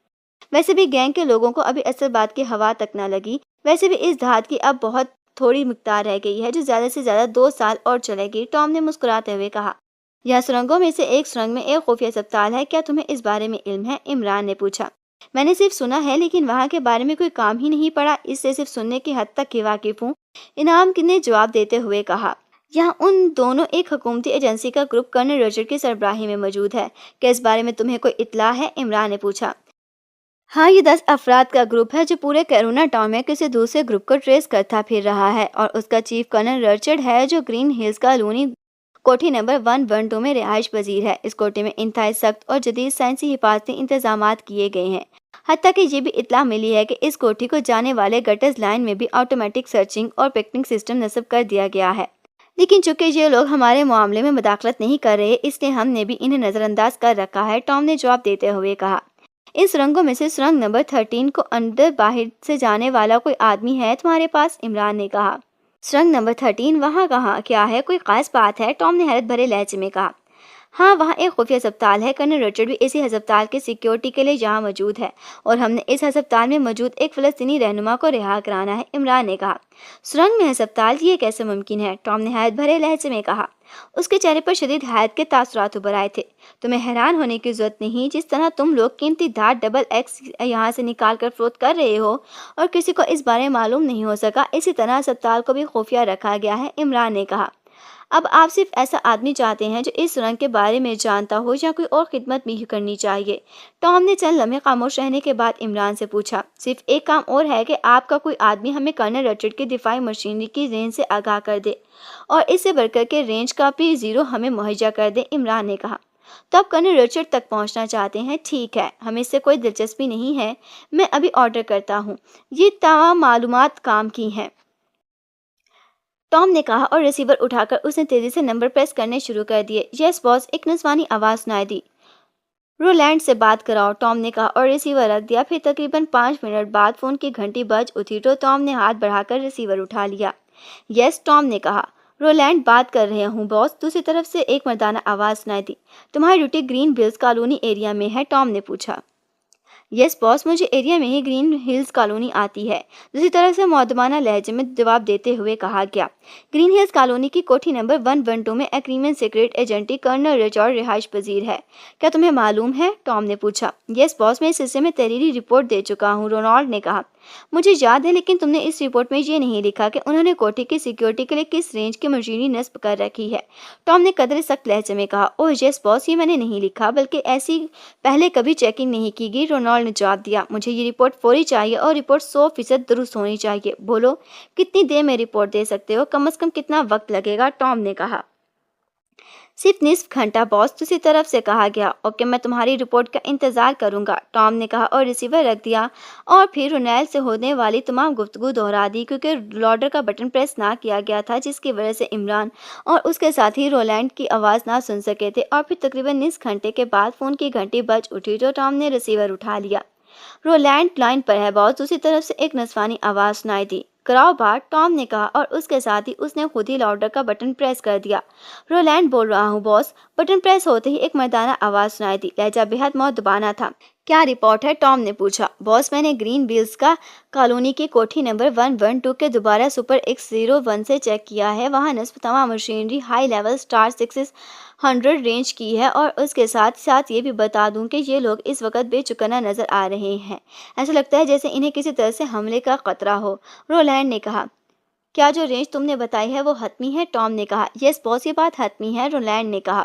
ویسے بھی گینگ کے لوگوں کو ابھی اصل بات کی ہوا تک نہ لگی۔ ویسے بھی اس دھات کی اب بہت تھوڑی مقدار رہ گئی ہے جو زیادہ سے زیادہ 2 سال اور چلے گی، ٹام نے مسکراتے ہوئے کہا۔ یہاں سرنگوں میں سے ایک سرنگ میں ایک خفیہ اسپتال ہے، کیا تمہیں اس بارے میں علم ہے؟ عمران نے پوچھا۔ میں نے صرف سنا ہے، لیکن وہاں کے بارے میں کوئی کام ہی نہیں پڑا، اس سے صرف سننے کی حد تک ہی واقف ہوں، انعام نے جواب دیتے ہوئے کہا۔ یہاں ان دونوں ایک حکومتی ایجنسی کا گروپ کرنل رچرڈ کی سربراہی میں موجود ہے، کیا اس بارے میں تمہیں کوئی اطلاع ہے؟ عمران نے پوچھا۔ ہاں، یہ 10 افراد کا گروپ ہے جو پورے کیرونا ٹاؤن میں کسی دوسرے گروپ کو ٹریس کرتا پھر رہا ہے، اور اس کا چیف کرنل رچرڈ ہے جو گرین ہلز کالونی کوٹھی نمبر 112 میں رہائش پذیر ہے۔ اس کوٹھی میں انتہائی سخت اور جدید سائنسی حفاظتی انتظامات کیے گئے ہیں، حتیٰ کہ یہ بھی اطلاع ملی ہے کہ اس کوٹھی کو جانے والے گٹرز لائن میں بھی آٹومیٹک سرچنگ اور پکنگ سسٹم نصب کر دیا گیا ہے، لیکن چونکہ یہ لوگ ہمارے معاملے میں مداخلت نہیں کر رہے، اس لیے ہم نے بھی انہیں نظر انداز کر رکھا ہے، ٹام نے جواب دیتے ہوئے کہا۔ ان سرنگوں میں سے سرنگ نمبر 13 کو اندر باہر سے جانے والا کوئی آدمی ہے تمہارے پاس؟ عمران نے کہا۔ سرنگ نمبر 13 وہاں کہاں؟ کیا ہے کوئی خاص بات ہے؟ ٹام نے حیرت بھرے لہجے میں کہا۔ ہاں وہاں ایک خفیہ ہسپتال ہے، کرنل رچرڈ بھی اسی ہسپتال کے سیکیورٹی کے لیے یہاں موجود ہے اور ہم نے اس ہسپتال میں موجود ایک فلسطینی رہنما کو رہا کرانا ہے، عمران نے کہا۔ سرنگ میں ہسپتال، یہ کیسے ممکن ہے؟ ٹام نے حیرت بھرے لہجے میں کہا۔ اس کے چہرے پر شدید حیرت کے تاثرات ابھر آئے تھے۔ تمہیں حیران ہونے کی ضرورت نہیں، جس طرح تم لوگ قیمتی دھات ڈبل ایکس یہاں سے نکال کر فروخت کر رہے ہو اور کسی کو اس بارے میں معلوم نہیں ہو سکا، اسی طرح ہسپتال کو بھی خفیہ رکھا گیا ہے، عمران نے کہا۔ اب آپ صرف ایسا آدمی چاہتے ہیں جو اس سرنگ کے بارے میں جانتا ہو یا کوئی اور خدمت بھی کرنی چاہیے؟ ٹام نے چند لمحے خاموش رہنے کے بعد عمران سے پوچھا۔ صرف ایک کام اور ہے کہ آپ کا کوئی آدمی ہمیں کرنل رچرڈ کی دفاعی مشینری کی رینج سے آگاہ کر دے اور اس سے بڑھ کر کے رینج کا P0 ہمیں مہیا کر دے، عمران نے کہا۔ تو آپ کرنل رچرڈ تک پہنچنا چاہتے ہیں؟ ٹھیک ہے، ہمیں اس سے کوئی دلچسپی نہیں ہے، میں ابھی آرڈر کرتا ہوں۔ یہ تمام معلومات کام کی ہیں، ٹام نے کہا اور ریسیور اٹھا کر اس نے تیزی سے نمبر پریس کرنے شروع کر دیے۔ یس باس، ایک نسوانی آواز سنائی دی۔ رولینڈ سے بات کراؤ، ٹام نے کہا اور ریسیور رکھ دیا۔ پھر تقریباً 5 منٹ بعد فون کی گھنٹی بج اٹھی تو ٹام نے ہاتھ بڑھا کر ریسیور اٹھا لیا۔ یس، ٹام نے کہا۔ رولینڈ بات کر رہے ہوں باس، دوسری طرف سے ایک مردانہ آواز سنائی دی۔ تمہاری duty green Hills colony area میں ہے، ٹام نے پوچھا۔ یس باس، مجھے ایریا میں ہی گرین ہلز کالونی آتی ہے، دوسری طرف سے مؤدبانہ لہجے میں جواب دیتے ہوئے کہا گیا۔ گرین ہلز کالونی کی کوٹھی نمبر 112 میں ایگریمنٹ سیکرٹ ایجنٹی کرنل رچرڈ رہائش پذیر ہے، کیا تمہیں معلوم ہے؟ ٹام نے پوچھا۔ یس باس، میں اس سلسلے میں تحریری رپورٹ دے چکا ہوں، رونالڈ نے کہا۔ مجھے یاد ہے، لیکن تم نے اس رپورٹ میں یہ نہیں لکھا کہ انہوں نے کوٹھی کی سیکیورٹی کے لیے کس رینج کی مشینری نصب کر رکھی ہے، ٹام نے قدرے سخت لہجے میں کہا۔ اوہ یس باس، یہ میں نے نہیں لکھا، بلکہ ایسی پہلے کبھی چیکنگ نہیں کی گئی، رونالڈ نے جواب دیا۔ مجھے یہ رپورٹ فوری چاہیے اور رپورٹ 100% درست ہونی چاہیے۔ بولو، کتنی دیر میں رپورٹ دے سکتے ہو؟ کم از کم کتنا وقت لگے گا؟ ٹام نے کہا۔ صرف نصف گھنٹہ باس، دوسری طرف سے کہا گیا۔ اوکے، میں تمہاری رپورٹ کا انتظار کروں گا، ٹام نے کہا اور ریسیور رکھ دیا اور پھر رونیل سے ہونے والی تمام گفتگو دہرا دی کیونکہ لاڈر کا بٹن پریس نہ کیا گیا تھا، جس کی وجہ سے عمران اور اس کے ساتھی رولینڈ کی آواز نہ سن سکے تھے۔ اور پھر تقریباً نصف گھنٹے کے بعد فون کی گھنٹی بج اٹھی تو ٹام نے ریسیور اٹھا لیا۔ رولینڈ لائن پر ہے باس، دوسری طرف سے ایک نسوانی آواز سنائی دی۔ کراؤ بات، ٹام نے کہا اور اس کے ساتھ ہی اس نے خود ہی لاؤڈر کا بٹن پریس کر دیا۔ رولینڈ بول رہا ہوں باس، بٹن پریس ہوتے ہی ایک مردانہ آواز سنائی دی، لہجہ بےحد مؤدبانہ تھا۔ کیا رپورٹ ہے؟ ٹام نے پوچھا۔ باس، میں نے گرین ہلز کا کالونی کی کوٹھی نمبر 112 کے دوبارہ سپر X01 سے چیک کیا ہے، وہاں نصب تمام machinery high level star 600 range کی ہے اور اس کے ساتھ ساتھ یہ بھی بتا دوں کہ یہ لوگ اس وقت بے چکنہ نظر آ رہے ہیں، ایسا لگتا ہے جیسے انہیں کسی طرح سے حملے کا خطرہ ہو، رولینڈ نے کہا۔ کیا جو رینج تم نے بتائی ہے وہ حتمی ہے؟ ٹام نے کہا۔ یس باس، یہ بات حتمی ہے، رولینڈ نے کہا۔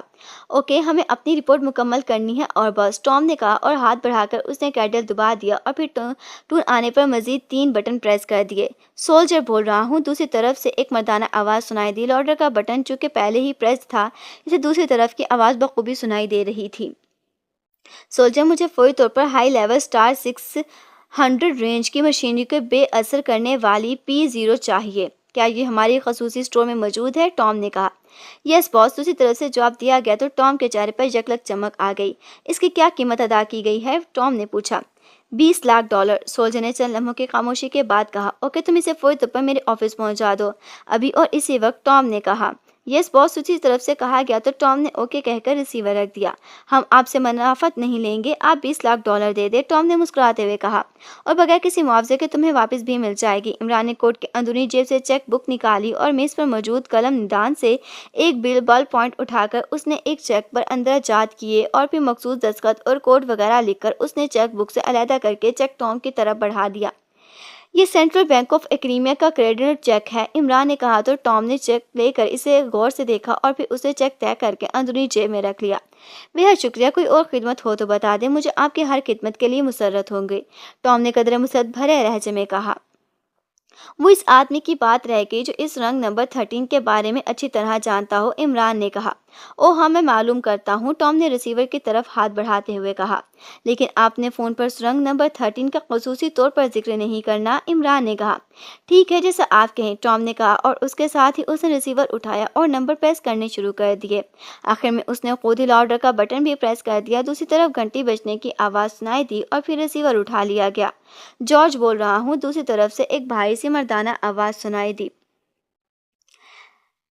اوکے، ہمیں اپنی رپورٹ مکمل کرنی ہے اور بس، ٹام نے کہا اور ہاتھ بڑھا کر اس نے کیڈل دبا دیا اور پھر ٹون آنے پر مزید 3 بٹن پریس کر دیے۔ سولجر بول رہا ہوں، دوسری طرف سے ایک مردانہ آواز سنائی دی۔ لاڈر کا بٹن چونکہ پہلے ہی پریس تھا، اسے دوسری طرف کی آواز بخوبی سنائی دے رہی تھی۔ سولجر، مجھے فوری طور پر ہائی لیول اسٹار 600 رینج کی مشینری کو بے اثر کرنے والی P0 چاہیے، کیا یہ ہماری خصوصی اسٹور میں موجود ہے؟ ٹام نے کہا۔ یس باس، دوسری طرف سے جواب دیا گیا تو ٹام کے چہرے پر یکلک چمک آ گئی۔ اس کی کیا قیمت ادا کی گئی ہے؟ ٹام نے پوچھا۔ $20 لاکھ، سولجر نے چند لمحوں کی خاموشی کے بعد کہا۔ اوکے، تم اسے فوری طور پر میرے آفس پہنچا دو، ابھی اور اسی وقت، ٹام نے کہا۔ یس باس، دوسری طرف سے کہا گیا تو ٹام نے اوکے کہہ کر ریسیور رکھ دیا۔ ہم آپ سے منافعت نہیں لیں گے، آپ $20 لاکھ دے دیں، ٹام نے مسکراتے ہوئے کہا، اور بغیر کسی معاوضے کے تمہیں واپس بھی مل جائے گی۔ عمران نے کوٹ کے اندرونی جیب سے چیک بک نکالی اور میز پر موجود قلم ندان سے ایک بال پوائنٹ اٹھا کر اس نے ایک چیک پر اندراجات کیے اور پھر مخصوص دستخط اور کوڈ وغیرہ لکھ کر اس نے چیک بک سے علیحدہ کر کے چیک ٹام کی طرف بڑھا دیا۔ یہ سینٹرل بینک آف ایکریمیا کا کریڈٹ چیک ہے، عمران نے کہا تو ٹام نے چیک لے کر اسے غور سے دیکھا اور پھر اسے چیک طے کر کے اندرونی جیب میں رکھ لیا۔ بہت شکریہ، کوئی اور خدمت ہو تو بتا دیں، مجھے آپ کی ہر خدمت کے لیے مسرت ہوں گے، ٹام نے قدرے مسرت بھرے لہجے میں کہا۔ وہ اس آدمی کی بات رہ گئی جو اس رنگ نمبر 13 کے بارے میں اچھی طرح جانتا ہو، عمران نے کہا۔ اوہ ہاں، میں معلوم کرتا ہوں، ٹام نے ریسیور کی طرف ہاتھ بڑھاتے ہوئے کہا۔ لیکن آپ نے فون پر سرنگ نمبر 13 کا خصوصی طور پر ذکر نہیں کرنا، عمران نے کہا۔ ٹھیک ہے، جیسا آپ کہیں، ٹام نے کہا اور اس کے ساتھ ہی اس نے ریسیور اٹھایا اور نمبر پریس کرنے شروع کر دیے۔ آخر میں اس نے خود ہی لاؤڈر کا بٹن بھی پریس کر دیا، دوسری طرف گھنٹی بجنے کی آواز سنائی دی اور پھر ریسیور اٹھا لیا گیا۔ جارج بول رہا ہوں، دوسری طرف سے ایک بھاری سی مردانہ آواز سنائی دی۔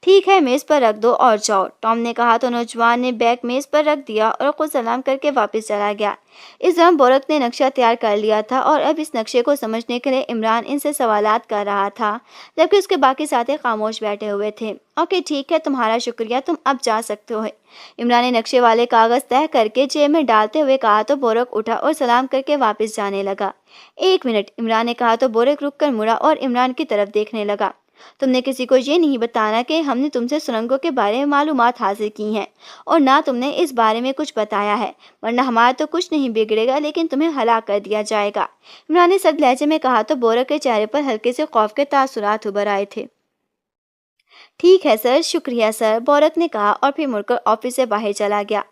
ٹھیک ہے میز پر رکھ دو اور جاؤ، ٹام نے کہا تو نوجوان نے بیگ میز پر رکھ دیا اور خود سلام کر کے واپس چلا گیا۔ اس دوران بورک نے نقشہ تیار کر لیا تھا اور اب اس نقشے کو سمجھنے کے لیے عمران ان سے سوالات کر رہا تھا، جبکہ اس کے باقی ساتھی خاموش بیٹھے ہوئے تھے۔ اوکے ٹھیک ہے، تمہارا شکریہ، تم اب جا سکتے ہو، عمران نے نقشے والے کاغذ طے کر کے جیب میں ڈالتے ہوئے کہا تو بورک اٹھا اور سلام کر کے واپس جانے لگا۔ ایک منٹ، عمران نے کہا تو بورک رک کر مڑا اور عمران کی طرف دیکھنے لگا۔ تم نے کسی کو یہ نہیں بتانا کہ ہم نے تم سے سرنگوں کے بارے میں معلومات حاصل کی ہیں اور نہ تم نے اس بارے میں کچھ بتایا ہے، ورنہ ہمارا تو کچھ نہیں بگڑے گا لیکن تمہیں ہلاک کر دیا جائے گا، عمران نے سرد لہجے میں کہا تو بورک کے چہرے پر ہلکے سے خوف کے تاثرات ابھر آئے تھے۔ ٹھیک ہے سر، شکریہ سر، بورک نے کہا اور پھر مڑ کر آفس سے باہر چلا گیا۔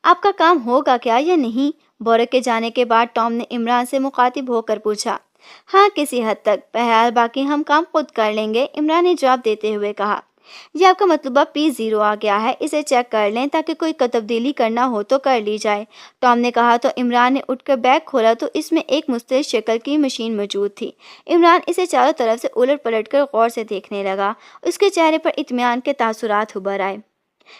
آپ کا کام ہوگا کیا یا نہیں؟ بورک کے جانے کے بعد ٹام نے عمران سے مخاطب ہو کر پوچھا۔ ہاں کسی حد تک، بہرحال باقی ہم کام خود کر لیں گے، عمران نے جواب دیتے ہوئے کہا۔ یہ آپ کا مطلوبہ P0 آ گیا ہے، اسے چیک کر لیں تاکہ کوئی تبدیلی کرنا ہو تو کر لی جائے، ٹام نے کہا تو عمران نے اٹھ کر بیگ کھولا تو اس میں ایک مختلف شکل کی مشین موجود تھی۔ عمران اسے چاروں طرف سے الٹ پلٹ کر غور سے دیکھنے لگا، اس کے چہرے پر اطمینان کے تاثرات ابھر آئے۔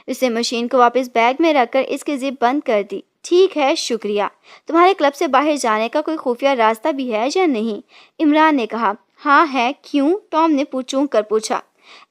اس نے مشین کو واپس بیگ میں رکھ کر اس کی زپ بند کر دی۔ ٹھیک ہے، شکریہ، تمہارے کلب سے باہر جانے کا کوئی خفیہ راستہ بھی ہے یا نہیں؟ عمران نے کہا۔ ہاں ہے، کیوں؟ ٹام نے چونک کر پوچھا۔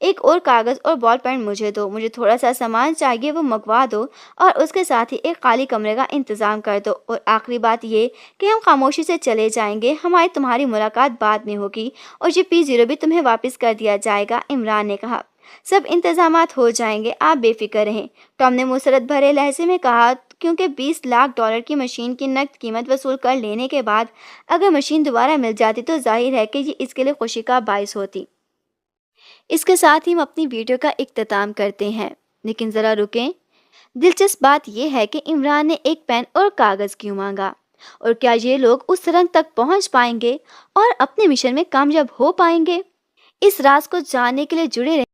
ایک اور کاغذ اور بال پین مجھے دو، مجھے تھوڑا سا سامان چاہیے، وہ منگوا دو اور اس کے ساتھ ہی ایک خالی کمرے کا انتظام کر دو، اور آخری بات یہ کہ ہم خاموشی سے چلے جائیں گے، ہماری تمہاری ملاقات بعد میں ہوگی اور یہ P0 بھی تمہیں واپس کر دیا جائے گا، عمران نے کہا۔ سب انتظامات ہو جائیں گے، آپ بے فکر رہیں، ٹام نے مسرت بھرے لہجے میں کہا، کیونکہ $20 لاکھ کی مشین کی نقد قیمت وصول کر لینے کے بعد اگر مشین دوبارہ مل جاتی تو ظاہر ہے کہ یہ اس کے لیے خوشی کا باعث ہوتی۔ اس کے ساتھ ہی ہم اپنی ویڈیو کا اختتام کرتے ہیں، لیکن ذرا رکیں، دلچسپ بات یہ ہے کہ عمران نے ایک پین اور کاغذ کیوں مانگا، اور کیا یہ لوگ اس سرنگ تک پہنچ پائیں گے اور اپنے مشن میں کامیاب ہو پائیں گے؟ اس راز کو جاننے کے لیے جڑے رہیں۔